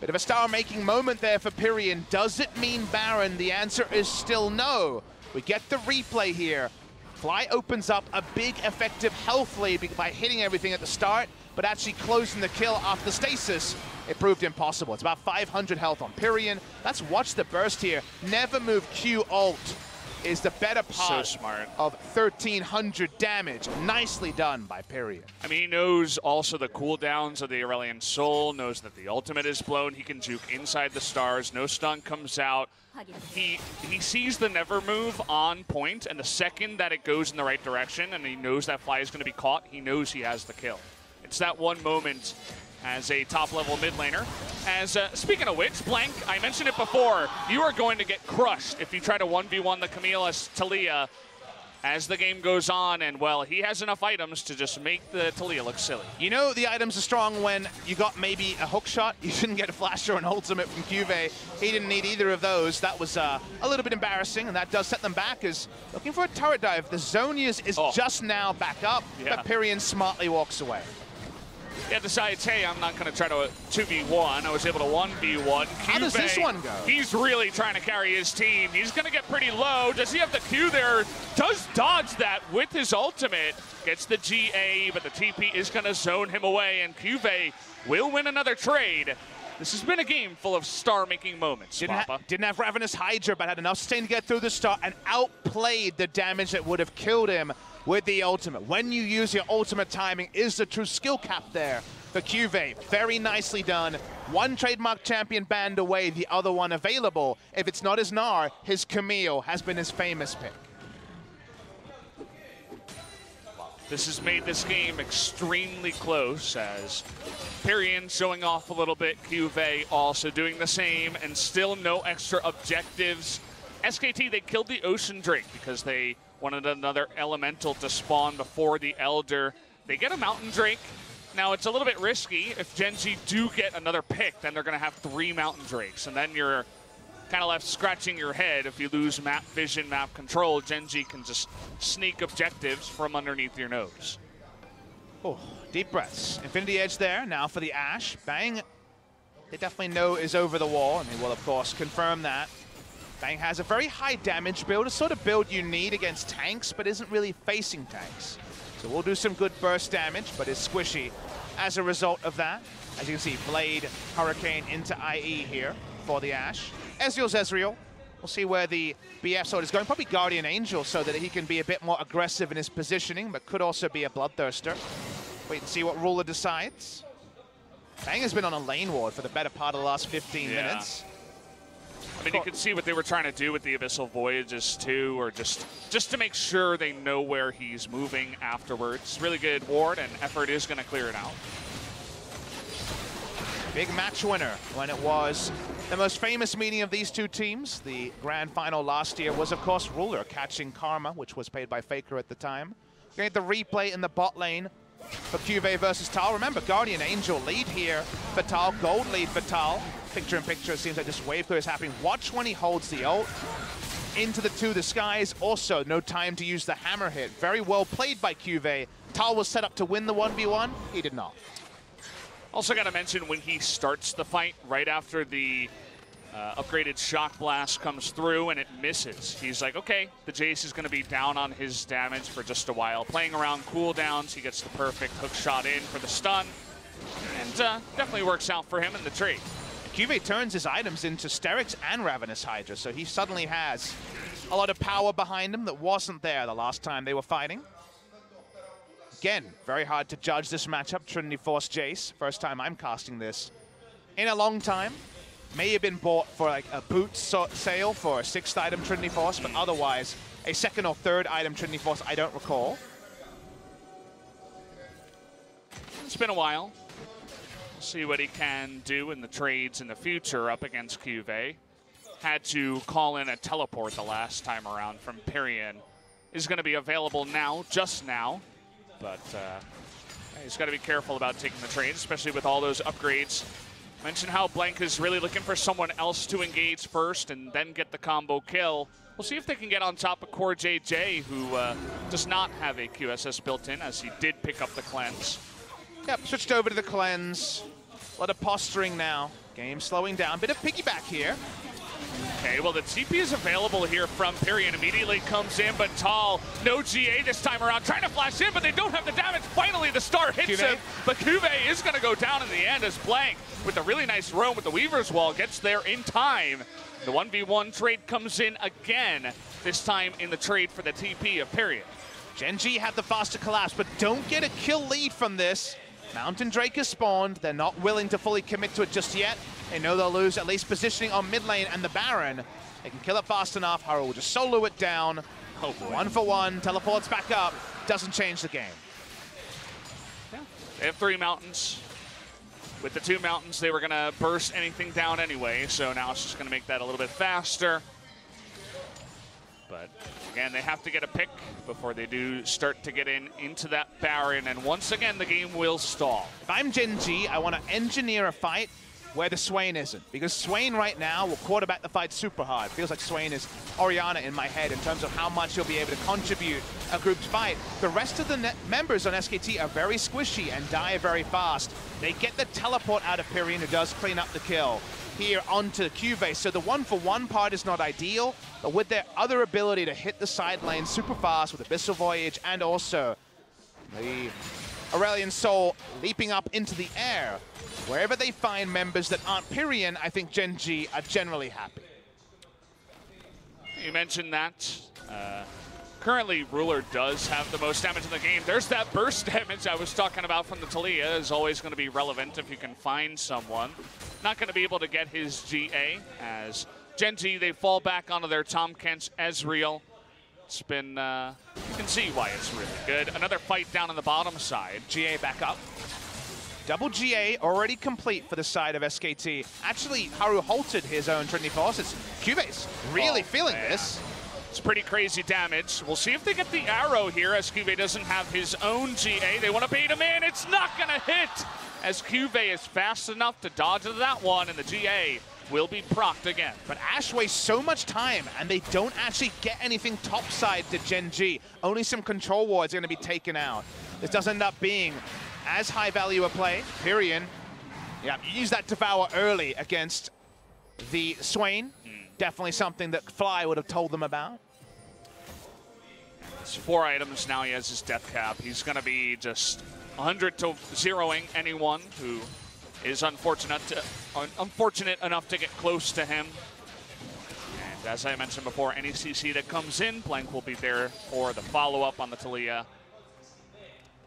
bit of a star-making moment there for Perian. Does it mean Baron? The answer is still no. We get the replay here. Fly opens up a big effective health lead by hitting everything at the start, but actually closing the kill off the stasis, it proved impossible. It's about 500 health on Perian. Let's watch the burst here. Never move Q ult is the better part of 1,300 damage. Nicely done by Perian. I mean, he knows also the cooldowns of the Aurelion Soul, knows that the ultimate is blown. He can juke inside the stars. No stun comes out. He sees the never move on point, and the second that it goes in the right direction and he knows that Fly is going to be caught, he knows he has the kill. It's that one moment as a top-level mid laner. As speaking of which, Blank, I mentioned it before, you are going to get crushed if you try to 1v1 the Camille as Talia as the game goes on, and well, he has enough items to just make the Talia look silly. You know the items are strong when you got maybe a hook shot. You shouldn't get a flash or an ultimate from Cuvée. He didn't need either of those. That was a little bit embarrassing, and that does set them back as looking for a turret dive. The Zhonya's is just now back up, but Perian smartly walks away. Yeah, decides, hey, I'm not going to try to 2v1. I was able to 1v1. How does this one go? He's really trying to carry his team. He's going to get pretty low. Does he have the Q there? Does dodge that with his ultimate. Gets the GA, but the TP is going to zone him away, and Cuvée will win another trade. This has been a game full of star-making moments, Didn't have Ravenous Hydra, but had enough sustain to get through the star and outplayed the damage that would have killed him with the ultimate. When you use your ultimate timing is the true skill cap there for Cuvée. Very nicely done. One trademark champion banned away, the other one available. If it's not his Gnar, his Camille has been his famous pick. This has made this game extremely close as Perian showing off a little bit, Cuvée also doing the same, and still no extra objectives. SKT, they killed the Ocean Drake because they wanted another elemental to spawn before the Elder. They get a Mountain Drake. Now, it's a little bit risky. If Gen.G do get another pick, then they're going to have 3 Mountain Drakes, and then you're kind of left scratching your head. If you lose map vision, map control, Gen.G can just sneak objectives from underneath your nose. Oh, deep breaths. Infinity Edge there now for the Ashe. Bang, they definitely know is over the wall, and they will, of course, confirm that. Bang has a very high damage build, a sort of build you need against tanks, but isn't really facing tanks. So we'll do some good burst damage, but is squishy as a result of that. As you can see, Blade, Hurricane into IE here for the Ashe. Ezreal's Ezreal. We'll see where the BF sword is going. Probably Guardian Angel so that he can be a bit more aggressive in his positioning, but could also be a Bloodthirster. Wait and see what Ruler decides. Bang has been on a lane ward for the better part of the last 15 minutes. I mean, you can see what they were trying to do with the Abyssal Voyages too, or just to make sure they know where he's moving afterwards. Really good ward, and Effort is going to clear it out. Big match winner when it was the most famous meeting of these two teams. The grand final last year was, of course, Ruler catching Karma, which was paid by FLICKR at the time. Getting the replay in the bot lane for Cuvée versus Tal. Remember, Guardian Angel lead here for Tal, gold lead for Tal. Picture in picture, it seems like this wave clear is happening. Watch when he holds the ult into the skies. Also, no time to use the hammer hit. Very well played by Cuvée. Tal was set up to win the 1v1. He did not. Also got to mention when he starts the fight right after the upgraded Shock Blast comes through and it misses. He's like, okay, the Jace is going to be down on his damage for just a while. Playing around cooldowns, he gets the perfect hook shot in for the stun. And definitely works out for him in the trade. Cuvée turns his items into Sterix and Ravenous Hydra, so he suddenly has a lot of power behind him that wasn't there the last time they were fighting. Again, very hard to judge this matchup, Trinity Force Jace. First time I'm casting this in a long time. May have been bought for like a boot sale for a 6th item Trinity Force, but otherwise a 2nd or 3rd item Trinity Force, I don't recall. It's been a while. We'll see what he can do in the trades in the future up against Cuvée. Had to call in a teleport the last time around from Pyrian. Is going to be available now, just now, but he's got to be careful about taking the trades, especially with all those upgrades. Mention how Blank is really looking for someone else to engage first and then get the combo kill. We'll see if they can get on top of CoreJJ, who does not have a QSS built in, as he did pick up the cleanse. Yep, switched over to the cleanse. A lot of posturing now. Game slowing down. Bit of piggyback here. Okay, well, the TP is available here from Pyrian. Immediately comes in, but Tall, no GA this time around. Trying to flash in, but they don't have the damage. Finally, the star hits him, but Cuvée is going to go down in the end as Blank, with a really nice roam with the Weaver's Wall, gets there in time. The 1v1 trade comes in again, this time in the trade for the TP of Pyrian. Gen.G had the faster collapse, but don't get a kill lead from this. Mountain Drake has spawned. They're not willing to fully commit to it just yet. They know they'll lose at least positioning on mid lane and the Baron. They can kill it fast enough. Haru will just solo it down. Oh boy. 1 for 1, teleports back up. Doesn't change the game. Yeah. They have 3 mountains. With the 2 mountains, they were going to burst anything down anyway, so now it's just going to make that a little bit faster. But again, they have to get a pick before they do start to get into that Baron, and once again, the game will stall. If I'm Gen.G, I want to engineer a fight where the Swain isn't, because Swain right now will quarterback the fight super hard. Feels like Swain is Orianna in my head in terms of how much he'll be able to contribute a group's fight. The rest of the members on SKT are very squishy and die very fast. They get the teleport out of Pyrian, who does clean up the kill here onto Cuvée. So the 1-for-1 part is not ideal, but with their other ability to hit the side lane super fast with Abyssal Voyage and also the Aurelion Soul leaping up into the air, wherever they find members that aren't Pyrian, I think Gen.G are generally happy. You mentioned that. Currently, Ruler does have the most damage in the game. There's that burst damage I was talking about from the Taliyah. Is always going to be relevant if you can find someone. Not going to be able to get his GA, as Gen.G, they fall back onto their Tom Kent's Ezreal. It's been, you can see why it's really good. Another fight down on the bottom side. GA back up. Double GA already complete for the side of SKT. Actually, Haru halted his own Trinity Force. It's Cuvé's really feeling this. It's pretty crazy damage. We'll see if they get the arrow here, as Cuvée doesn't have his own GA. They want to bait him in. It's not going to hit, as Cuvée is fast enough to dodge that one, and the GA will be procced again. But Ashe wastes so much time, and they don't actually get anything topside to Gen.G. Only some control wards are going to be taken out. This does end up being as high value a play. Pyrian, yeah, use that Devour early against the Swain. Definitely something that Fly would have told them about. It's 4 items now. He has his death cap. He's going to be just 100 to 0ing anyone who is unfortunate enough to get close to him. And as I mentioned before, any CC that comes in, Blank will be there for the follow-up on the Taliyah.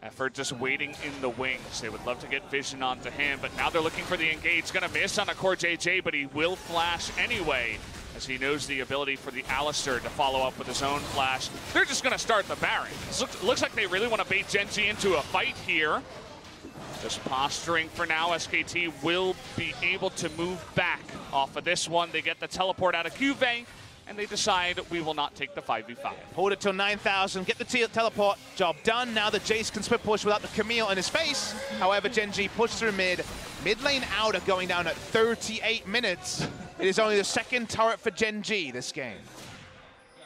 Effort just waiting in the wings. They would love to get vision onto him, but now they're looking for the engage. Gonna miss on a CoreJJ, but he will flash anyway, as he knows the ability for the Alistar to follow up with his own flash. They're just gonna start the Baron. Looks like they really want to bait Gen.G into a fight here. Just posturing for now. SKT will be able to move back off of this one. They get the teleport out of Cuvée, and they decide we will not take the 5v5. Hold it till 9,000, get the teleport, job done. Now the Jace can split push without the Camille in his face. However, Gen.G pushed through mid. Mid lane outer going down at 38 minutes. It is only the 2nd turret for Gen.G this game.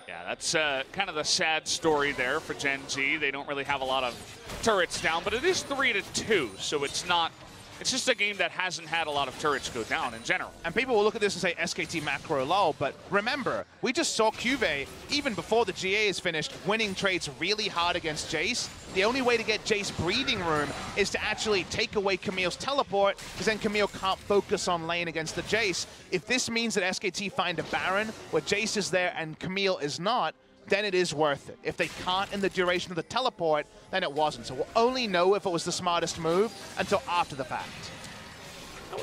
Yeah, that's kind of the sad story there for Gen.G. They don't really have a lot of turrets down, but it is 3-2, so it's not... It's just a game that hasn't had a lot of turrets go down in general. And people will look at this and say SKT macro lull, but remember, we just saw Cuvée, even before the GA is finished, winning trades really hard against Jace. The only way to get Jace breathing room is to actually take away Camille's teleport, because then Camille can't focus on lane against the Jace. If this means that SKT find a Baron where Jace is there and Camille is not, then it is worth it. If they can't in the duration of the teleport, then it wasn't. So we'll only know if it was the smartest move until after the fact.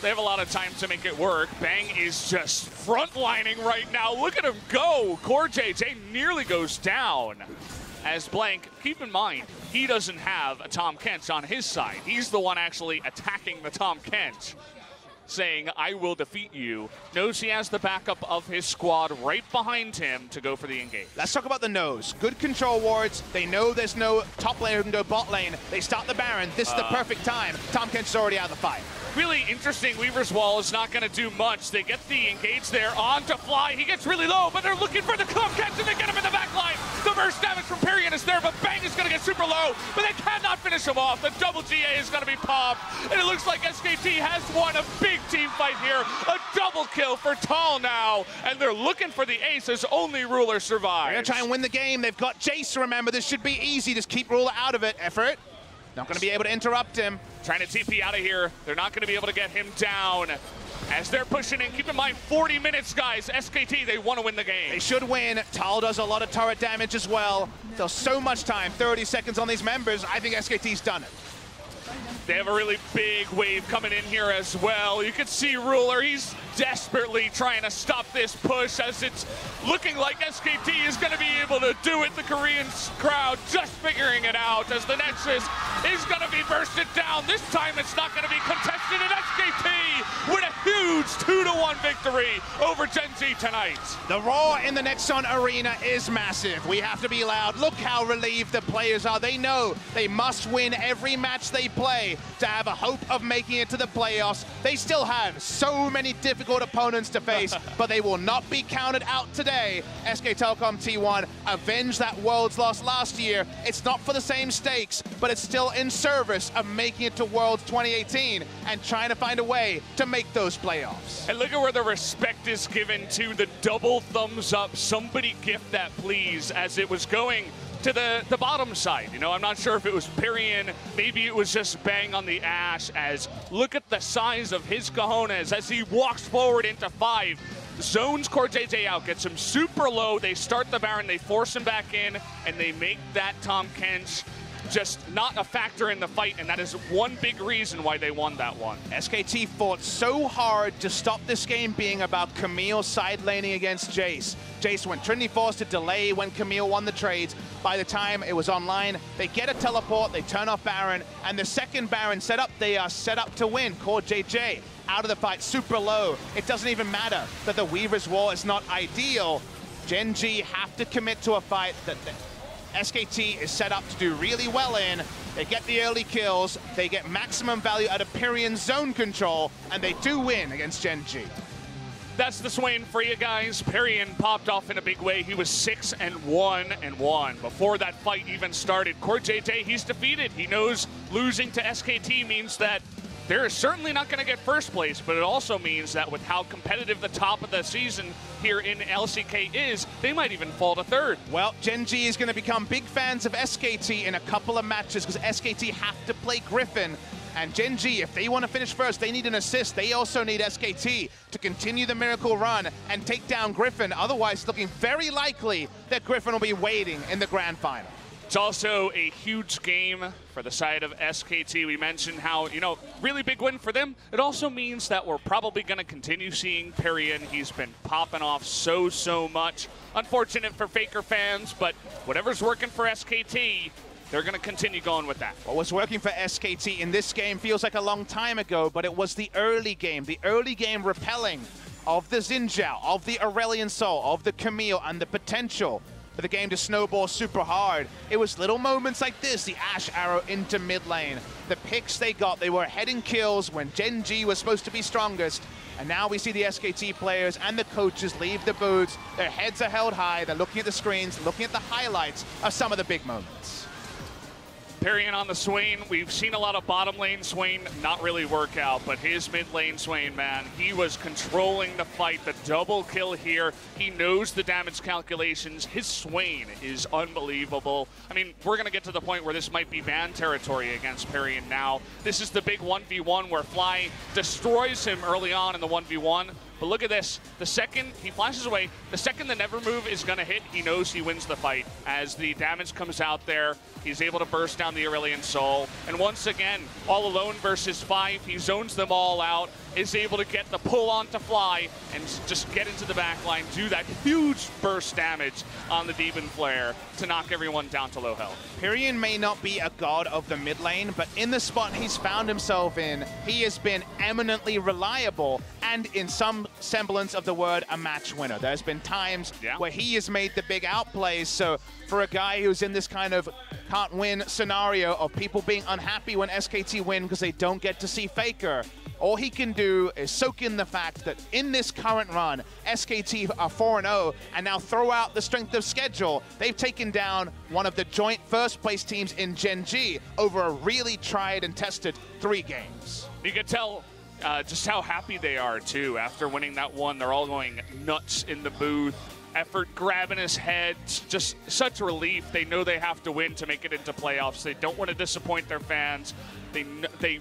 They have a lot of time to make it work. Bang is just frontlining right now. Look at him go. CoreJJ nearly goes down. As Blank, keep in mind, he doesn't have a Tahm Kench on his side. He's the one actually attacking the Tahm Kench, saying, I will defeat you. Knows he has the backup of his squad right behind him to go for the engage. Let's talk about the nose. Good control wards. They know there's no top lane who can go bot lane. They start the Baron. This is the perfect time. Tahm Kench is already out of the fight. Really interesting. Weaver's Wall is not going to do much. They get the engage there onto Fly. He gets really low, but they're looking for the Tahm Kench and they get him in the back line. The burst damage from Perion is there, but Bang is going to get super low, but they cannot finish him off. The double GA is going to be popped, and it looks like SKT has won a big team fight here. A double kill for Tall now, and they're looking for the ace as only Ruler survives. They're going to try and win the game. They've got Jace, remember. This should be easy. Just keep Ruler out of it. Effort. Not going to be able to interrupt him. Trying to TP out of here. They're not going to be able to get him down. As they're pushing in, keep in mind, 40 minutes, guys. SKT, they want to win the game. They should win. Tal does a lot of turret damage as well. Still so much time, 30 seconds on these members. I think SKT's done it. They have a really big wave coming in here as well. You can see Ruler, he's desperately trying to stop this push as it's looking like SKT is going to be able to do it. The Korean crowd just figuring it out as the Nexus is going to be bursted down. This time it's not going to be contested, and SKT with a huge 2-1 victory over Gen.G tonight. The roar in the Nexon Arena is massive. We have to be loud. Look how relieved the players are. They know they must win every match they play to have a hope of making it to the playoffs. They still have so many difficult opponents to face, but they will not be counted out today. SK Telecom T1 avenged that Worlds loss last year. It's not for the same stakes, but it's still in service of making it to Worlds 2018 and trying to find a way to make those playoffs. And look at where the respect is given to the double thumbs up. Somebody gift that, please, as it was going to the bottom side. You know, I'm not sure if it was Perion, maybe it was just Bang on the Ash, as look at the size of his cojones as he walks forward into 5. Zones CoreJJ out, gets him super low. They start the Baron, they force him back in, and they make that Tahm Kench just not a factor in the fight, and that is one big reason why they won that one. SKT fought so hard to stop this game being about Camille side laning against Jace. Jace went Trinity Force to delay when Camille won the trades. By the time it was online, they get a teleport, they turn off Baron, and the second Baron set up, they are set up to win. CoreJJ out of the fight, super low. It doesn't even matter that the Weaver's Wall is not ideal. Gen.G have to commit to a fight that SKT is set up to do really well in. They get the early kills, they get maximum value out of Perion's zone control, and they do win against Gen.G. That's the Swain for you guys. Perion popped off in a big way. He was 6-1-1 before that fight even started. CoreJJ, he's defeated. He knows losing to SKT means that they're certainly not going to get first place, but it also means that with how competitive the top of the season here in LCK is, they might even fall to third. Well, Gen.G is going to become big fans of SKT in a couple of matches because SKT have to play Griffin. And Gen.G, if they want to finish first, they need an assist. They also need SKT to continue the miracle run and take down Griffin. Otherwise, it's looking very likely that Griffin will be waiting in the grand final. It's also a huge game for the side of SKT. We mentioned how, you know, really big win for them. It also means that we're probably going to continue seeing Perion. He's been popping off so much. Unfortunate for FLICKR fans, but whatever's working for SKT, they're going to continue going with that. What was working for SKT in this game feels like a long time ago, but it was the early game repelling of the Xin Zhao, of the Aurelion Sol, of the Camille, and the potential for the game to snowball super hard. It was little moments like this, the Ash Arrow into mid lane. The picks they got, they were ahead in kills when Gen.G was supposed to be strongest. And now we see the SKT players and the coaches leave the booths. Their heads are held high. They're looking at the screens, looking at the highlights of some of the big moments. Perion on the Swain. We've seen a lot of bottom lane Swain not really work out, but his mid lane Swain, man, he was controlling the fight. The double kill here. He knows the damage calculations. His Swain is unbelievable. I mean, we're going to get to the point where this might be ban territory against Perion now. This is the big 1v1 where Fly destroys him early on in the 1v1. But look at this. The second he flashes away, the second the never move is going to hit, he knows he wins the fight. As the damage comes out there, he's able to burst down the Aurelion Sol. And once again, all alone versus 5, he zones them all out. is able to get the pull onto Fly and just get into the back line, do that huge burst damage on the Demon Flare to knock everyone down to low health. Pyrion may not be a god of the mid lane, but in the spot he's found himself in, he has been eminently reliable and, in some semblance of the word, a match winner. There's been times where he has made the big outplays, so for a guy who's in this kind of can't win scenario of people being unhappy when SKT win because they don't get to see FLICKR, all he can do is soak in the fact that in this current run, SKT are 4-0, and now throw out the strength of schedule. They've taken down one of the joint first-place teams in Gen.G over a really tried and tested 3 games. You can tell just how happy they are, too. After winning that one, they're all going nuts in the booth. Effort grabbing his head, just such relief. They know they have to win to make it into playoffs. They don't want to disappoint their fans. They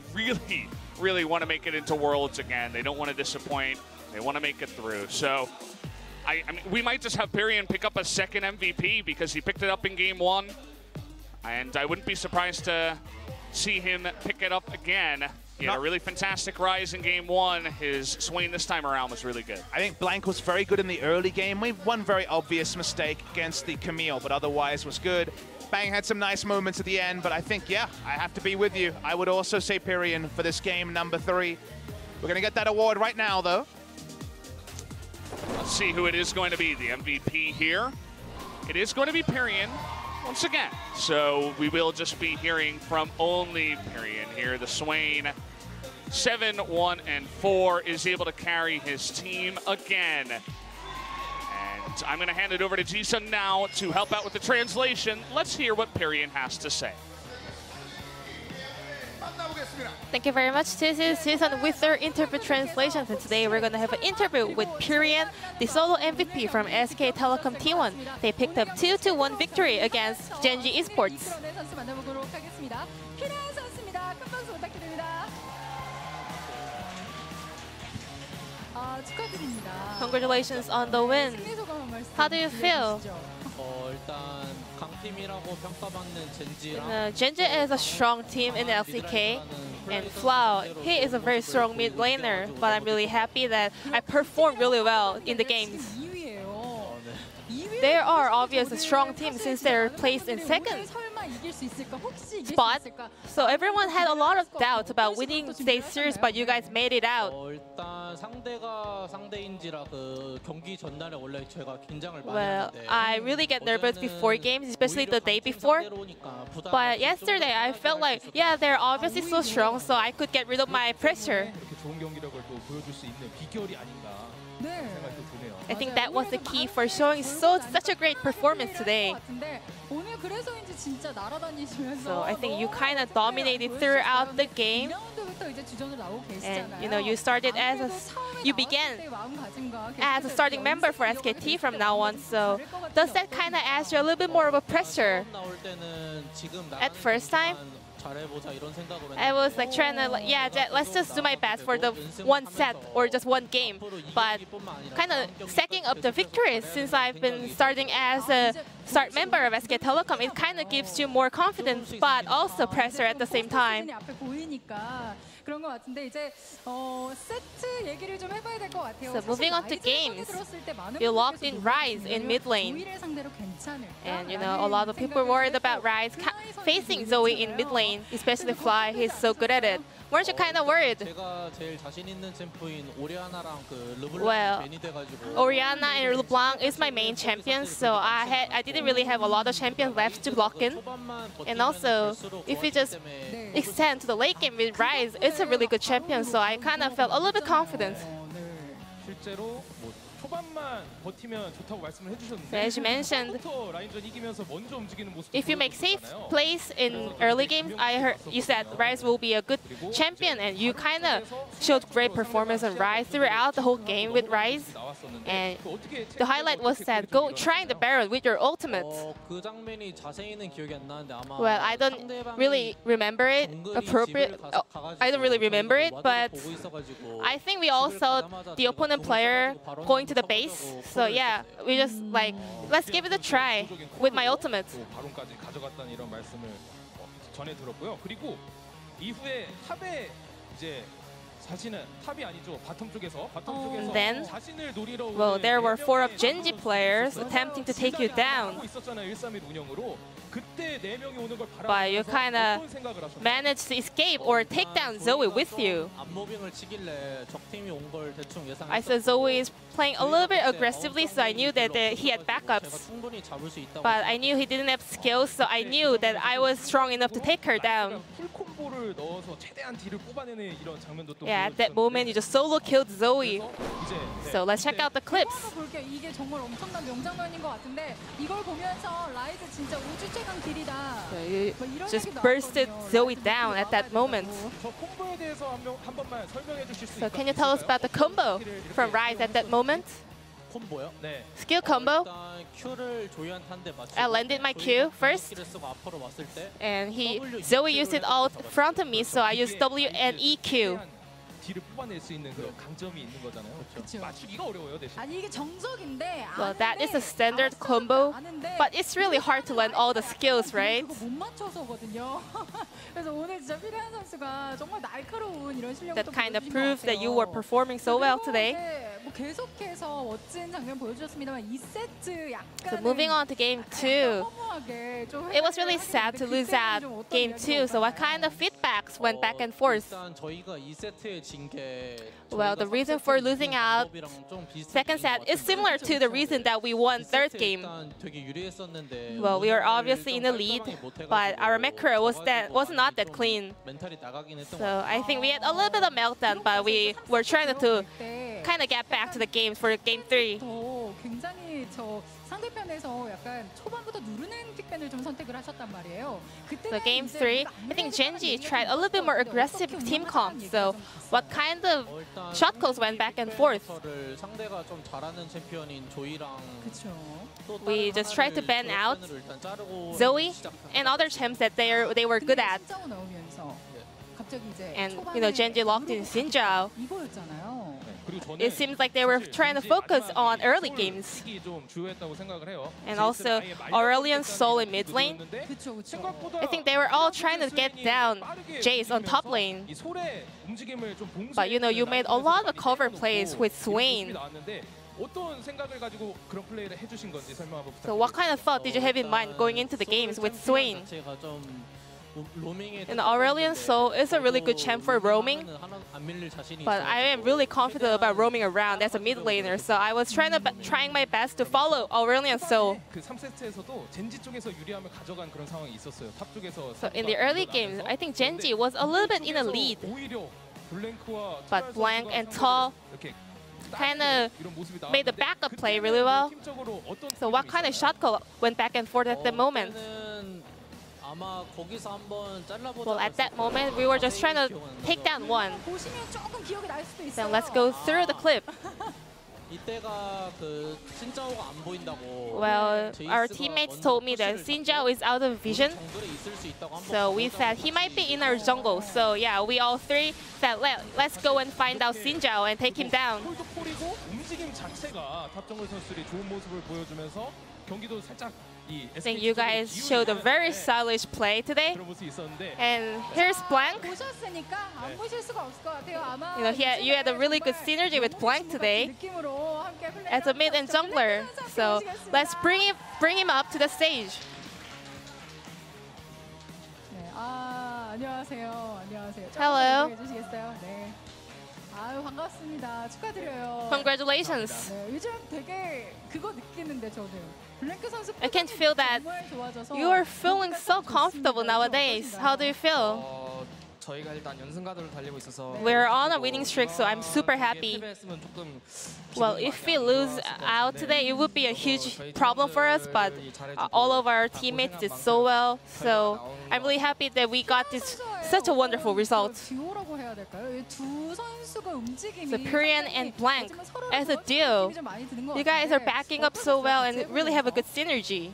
really want to make it into Worlds again. They don't want to disappoint. They want to make it through. So, I mean, we might just have Pyrion pick up a second MVP because he picked it up in Game 1. And I wouldn't be surprised to see him pick it up again. He had a really fantastic rise in Game 1. His Swain this time around was really good. I think Blank was very good in the early game. Made one very obvious mistake against the Camille, but otherwise was good. Bang had some nice moments at the end, but I think, yeah, I have to be with you. I would also say Pyrion for this game number 3. We're going to get that award right now, though. Let's see who it is going to be, the MVP here. It is going to be Pyrion once again. So we will just be hearing from only Pyrion here. The Swain 7-1-4 is able to carry his team again. And I'm going to hand it over to Ji-sun now to help out with the translation. Let's hear what Pyrion has to say. Thank you very much. This is Ji-sun with their interview translation. And today we're going to have an interview with Pyrion, the solo MVP from SK Telecom T1. They picked up 2-1 victory against Gen.G Esports. Congratulations on the win. How do you feel? Gen.G is a strong team in the LCK, and Flau, he is a very strong mid laner, but I'm really happy that I performed really well in the games. They are obviously a strong team since they're placed in second spot. So everyone had a lot of doubts about winning today's series, but you guys made it out. Well, I really get nervous before games, especially the day before. But yesterday, I felt like, yeah, they're obviously so strong, so I could get rid of my pressure. I think that was the key for showing such a great performance today. So I think you kind of dominated throughout the game, and you started you began as a starting member for SKT from now on. So does that kind of add you a little bit more of a pressure at first time? I was like trying to, let's just do my best for the one set or just one game. But kind of stacking up the victories since I've been starting as a start member of SK Telecom, it kind of gives you more confidence, but also pressure at the same time. So moving on to games, you locked in Rise in mid lane. And a lot of people were worried about Rise facing Zoe in mid lane, especially Fly. He's so good at it. Weren't you kind of worried? Well, Orianna and LeBlanc is my main champion, so I didn't really have a lot of champions left to block in. And also, if you just extend to the late game with Rise, it's a really good champion, so I kind of felt a little bit confident. As you mentioned, if you make safe plays in early games, I heard you said Rise will be a good champion, and you kind of showed great performance on Rise throughout the whole game with Rise. And the highlight was that trying the Baron with your ultimate. Well, I don't really remember it I don't really remember it, but I think we all saw the opponent player going to the base. So yeah, we just like, let's give it a try with my ultimate. Then, well, there were 4 of Gen.G players attempting to take you down. But you kind of managed to escape or take down Zoe with you. I said Zoe is playing a little bit aggressively, so I knew that he had backups. But I knew he didn't have skills, so I knew that I was strong enough to take her down. Yeah, at that moment, you just solo killed Zoe. So let's check out the clips. So you just bursted Zoe down at that moment. So can you tell us about the combo from Rise at that moment? Skill combo. I landed my Q first, and Zoe used it all in front of me, so I used W and EQ. Well, that is a standard combo, but it's really hard to learn all the skills, right? That kind of proves that you were performing so well today. So moving on to game 2. It was really sad to lose that game 2, so what kind of feedbacks went back and forth? Well, the reason for losing out second set is similar to the reason that we won third game. Well, we were obviously in the lead, but our macro was not that clean. So I think we had a little bit of meltdown, but we were trying to kind of get back to the games for game 3. So game 3, I think Gen.G tried a little bit more aggressive team comp. So what kind of shot calls went back and forth? We just tried to ban out Zoe and other champs that they were good at. And Gen.G locked in Xin Zhao. It seems like they were trying to focus on early games. And also Aurelion Sol in mid lane. I think they were all trying to get down Jace on top lane. But you made a lot of cover plays with Swain. So what kind of thought did you have in mind going into the games with Swain? And Aurelion Sol is a really good champ for roaming, but I am really confident about roaming around as a mid laner, so I was trying my best to follow Aurelion Sol. So in the early games, I think Gen.G was a little bit in a lead, but Blank and Tall kind of made the backup play really well. So what kind of shot call went back and forth at the moment? Well, at that moment, we were just trying to take down one. Then let's go through the clip. Well, our teammates told me that Xin Zhao is out of vision, so we said he might be in our jungle. So yeah, we all three said let's go and find out Xin Zhao and take him down. I think you guys showed a very stylish play today. And here's Blank. You had a really good synergy with Blank today as a mid and jungler. So let's bring him up to the stage. Hello. Congratulations. I can feel that you are feeling so comfortable nowadays. How do you feel? We're on a winning streak, so I'm super happy. Well, if we lose out today, it would be a huge problem for us, but all of our teammates did so well. So I'm really happy that we got such a wonderful result. So Purian and Blank, as a duo, you guys are backing up so well and really have a good synergy.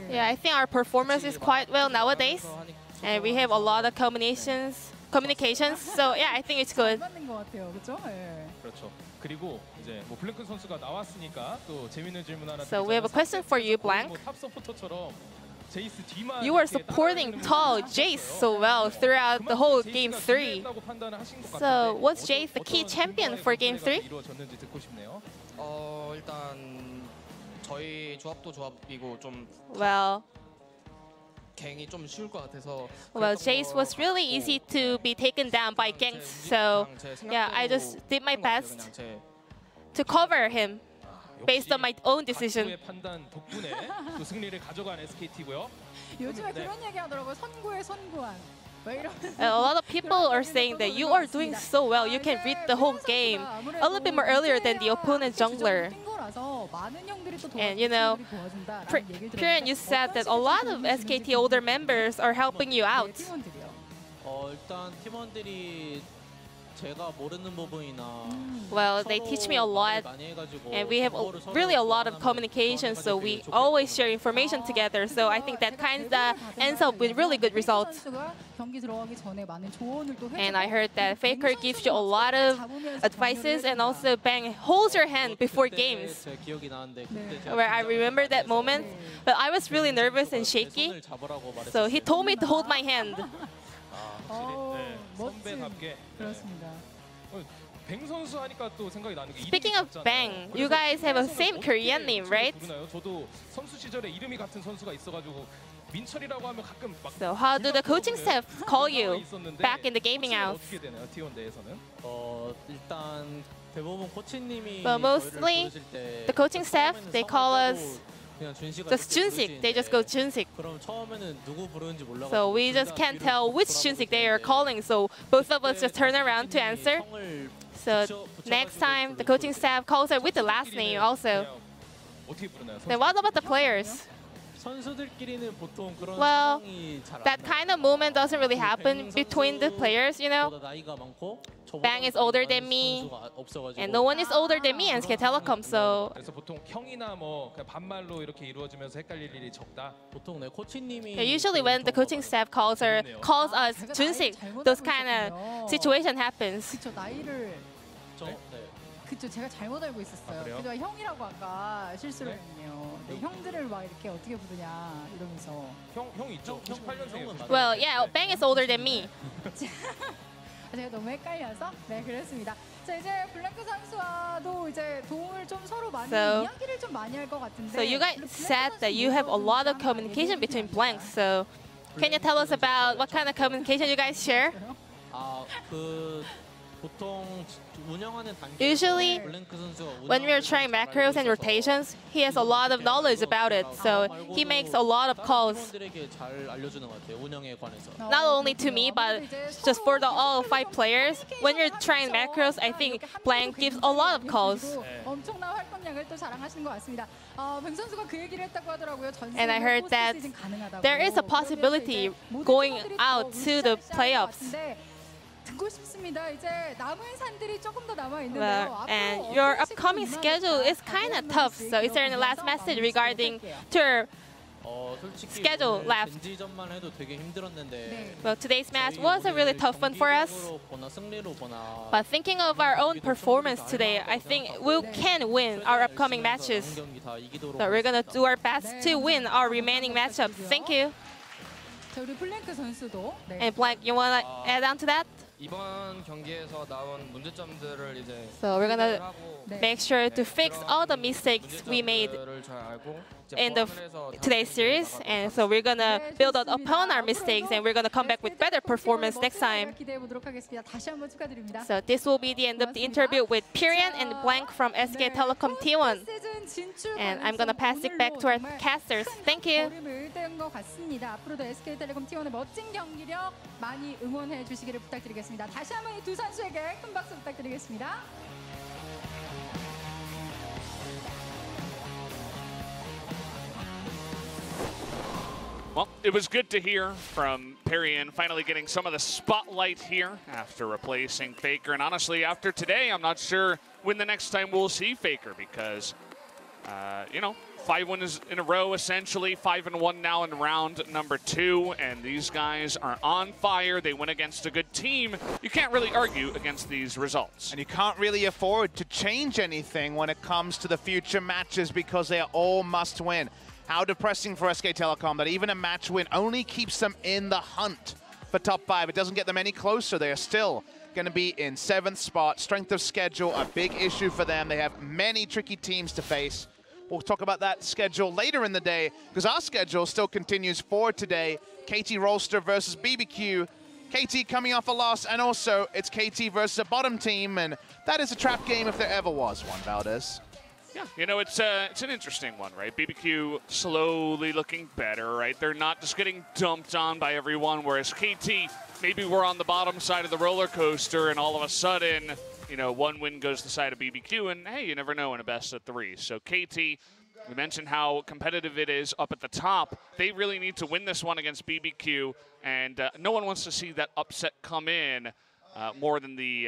Yeah, I think our performance is quite well nowadays, and we have a lot of communications. So yeah, I think it's good. So we have a question for you, Blank. You were supporting tall Jace so well throughout the whole Game 3. So was Jace the key champion for Game 3? 일단 저희 조합도 조합이고 좀 Well, 갱이 좀 쉬울 것 같아서 Jace was really easy to be taken down by ganks. So yeah, I just did my best to cover him based on my own decision. 판단 덕분에 또 승리를 가져간 SKT고요. 요즘에 그런 얘기 하더라고요. 선구의 선구안. A lot of people are saying that you are doing so well. You can read the whole game a little bit more earlier than the opponent jungler. And you know, Piran, you said that a lot of SKT older members are helping you out. 일단 팀원들이 제가 모르는 부분이나 Well, they teach me a lot, and we have really a lot of communication, so we always share information together. So I think that kind of ends up with really good results. And I heard that FLICKR gives you a lot of advices, and also Bang holds your hand before games. Where I remember that moment, but I was really nervous and shaky, so he told me to hold my hand. Speaking of Bang, you guys have a same Korean name, right? So how do the coaching staff call you back in the gaming house? Well, mostly the coaching staff, they call us just Junsik. They just go Junsik. So we just can't tell which Junsik they are calling. So both of us just turn around to answer. So next time the coaching staff calls her with the last name also. Then what about the players? Well, that kind of moment doesn't really happen between the players, you know. Bang is older than me, and no one is older than me in SK Telecom, so usually when the coaching staff calls us Junsik, those kind of situation happens. 그쵸, 제가 잘못 알고 있었어요. 그죠, 형이라고 아까 실수를 했네요. 네, 형들을 막 이렇게 어떻게 부르냐 이러면서. 형 있죠? 98년생이에요. Well, yeah, Bang is older than me. 제가 너무 헷갈려서 네 그렇습니다. 자 이제 블랭크 선수와도 이제 도움을 좀 서로 많이 이야기를 좀 많이 할 것 같은데. So you guys said that you have a lot of communication between blanks. So can you tell us about what kind of communication you guys share? Usually, when we're trying macros and rotations, he has a lot of knowledge about it, so he makes a lot of calls. Not only to me, but just for all 5 players. When we're trying macros, I think Blank gives a lot of calls. And I heard that there is a possibility going out to the playoffs. Well, and your upcoming schedule is kind of tough. So is there any last message regarding to your schedule left? Well, today's match was a really tough one for us. But thinking of our own performance today, I think we can win our upcoming matches. So we're going to do our best to win our remaining matchups. Thank you. And Blank, you want to add on to that? So we're gonna make sure to fix all the mistakes we made in today's series, and so we're gonna build upon our mistakes, and we're gonna come back with better performance next time. So this will be the end of the interview with Piran and Blank from SK Telecom T1, and I'm gonna pass it back to our casters. Thank you. 다시 한번 이 두 선수에게 큰 박수 부탁드리겠습니다. Well, it was good to hear from Piran finally getting some of the spotlight here after replacing FLICKR. And honestly, after today, I'm not sure when the next time we'll see FLICKR because, you know, 5 wins in a row, essentially. 5-1 now in round number 2. And these guys are on fire. They went against a good team. You can't really argue against these results. And you can't really afford to change anything when it comes to the future matches because they are all must win. how depressing for SK Telecom that even a match win only keeps them in the hunt for top 5. It doesn't get them any closer. They are still going to be in 7th spot. Strength of schedule, a big issue for them. They have many tricky teams to face. We'll talk about that schedule later in the day because our schedule still continues for today. KT Rolster versus BBQ. KT coming off a loss, and also it's KT versus a bottom team, and that is a trap game if there ever was one, Valdez. Yeah, you know, it's an interesting one, right? BBQ slowly looking better, right? They're not just getting dumped on by everyone, whereas KT, maybe we're on the bottom side of the roller coaster, and all of a sudden, you know, one win goes to the side of BBQ, and hey, you never know in a best of 3. So KT, we mentioned how competitive it is up at the top. They really need to win this one against BBQ, and no one wants to see that upset come in more than the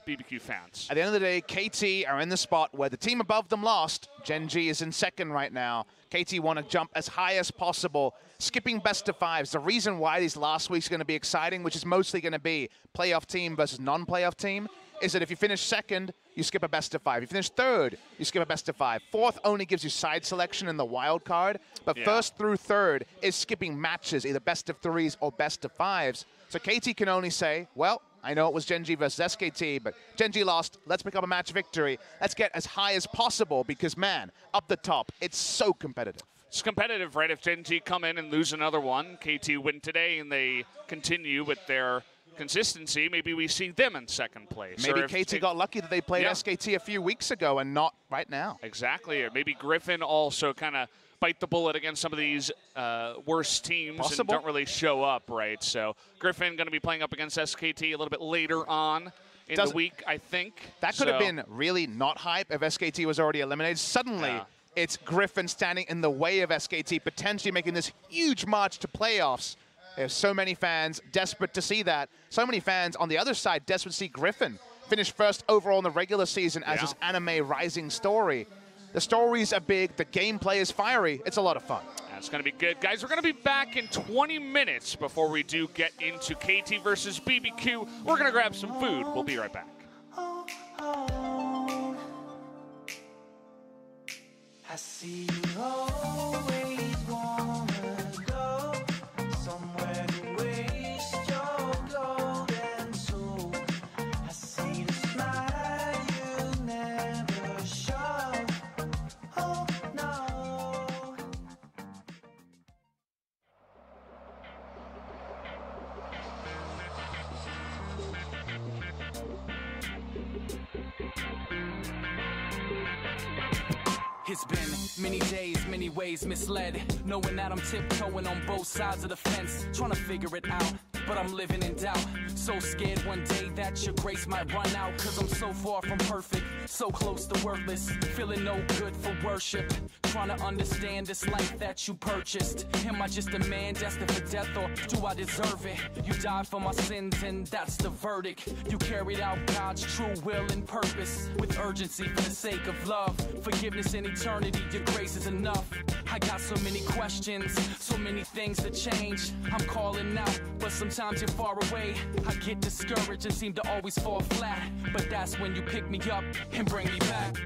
BBQ fans. At the end of the day, KT are in the spot where the team above them lost. Gen.G is in 2nd right now. KT want to jump as high as possible, skipping best of 5s. The reason why these last weeks are going to be exciting, which is mostly going to be playoff team versus non-playoff team, is that if you finish 2nd, you skip a best of 5. If you finish 3rd, you skip a best of 5. 4th only gives you side selection in the wild card, but 1st through 3rd is skipping matches, either best of 3s or best of 5s. So KT can only say, well, I know it was Gen.G versus SKT, but Gen.G lost. Let's pick up a match victory. Let's get as high as possible because, man, up the top, it's so competitive. It's competitive, right? If Gen.G come in and lose another one, KT win today and they continue with their consistency, maybe we see them in 2nd place. Maybe KT got lucky that they played SKT a few weeks ago and not right now. Exactly. Or maybe Griffin also kind of bite the bullet against some of these worse teams and don't really show up, right? So Griffin going to be playing up against SKT a little bit later on in the week, I think. That could have been really not hype if SKT was already eliminated. Suddenly, it's Griffin standing in the way of SKT, potentially making this huge march to playoffs. There's so many fans desperate to see that. So many fans on the other side desperate to see Griffin finish 1st overall in the regular season as his anime rising story. The stories are big. The gameplay is fiery. It's a lot of fun. That's going to be good. Guys, we're going to be back in 20 minutes before we do get into KT versus BBQ. We're going to grab some food. We'll be right back. I see you always wanna go somewhere to waste your golden soul. I see the smile you never show. Oh no. It's been many days, many ways misled, knowing that I'm tiptoeing on both sides of the fence, trying to figure it out, but I'm living in doubt. So scared one day that your grace might run out, cause I'm so far from perfect, so close to worthless, feeling no good for worship, trying to understand this life that you purchased. Am I just a man destined for death, or do I deserve it? You died for my sins and that's the verdict. You carried out God's true will and purpose with urgency for the sake of love, forgiveness and eternity. Your grace is enough. I got so many questions, so many things to change. I'm calling out, but sometimes you're far away. I get discouraged and seem to always fall flat, but that's when you pick me up and bring me back.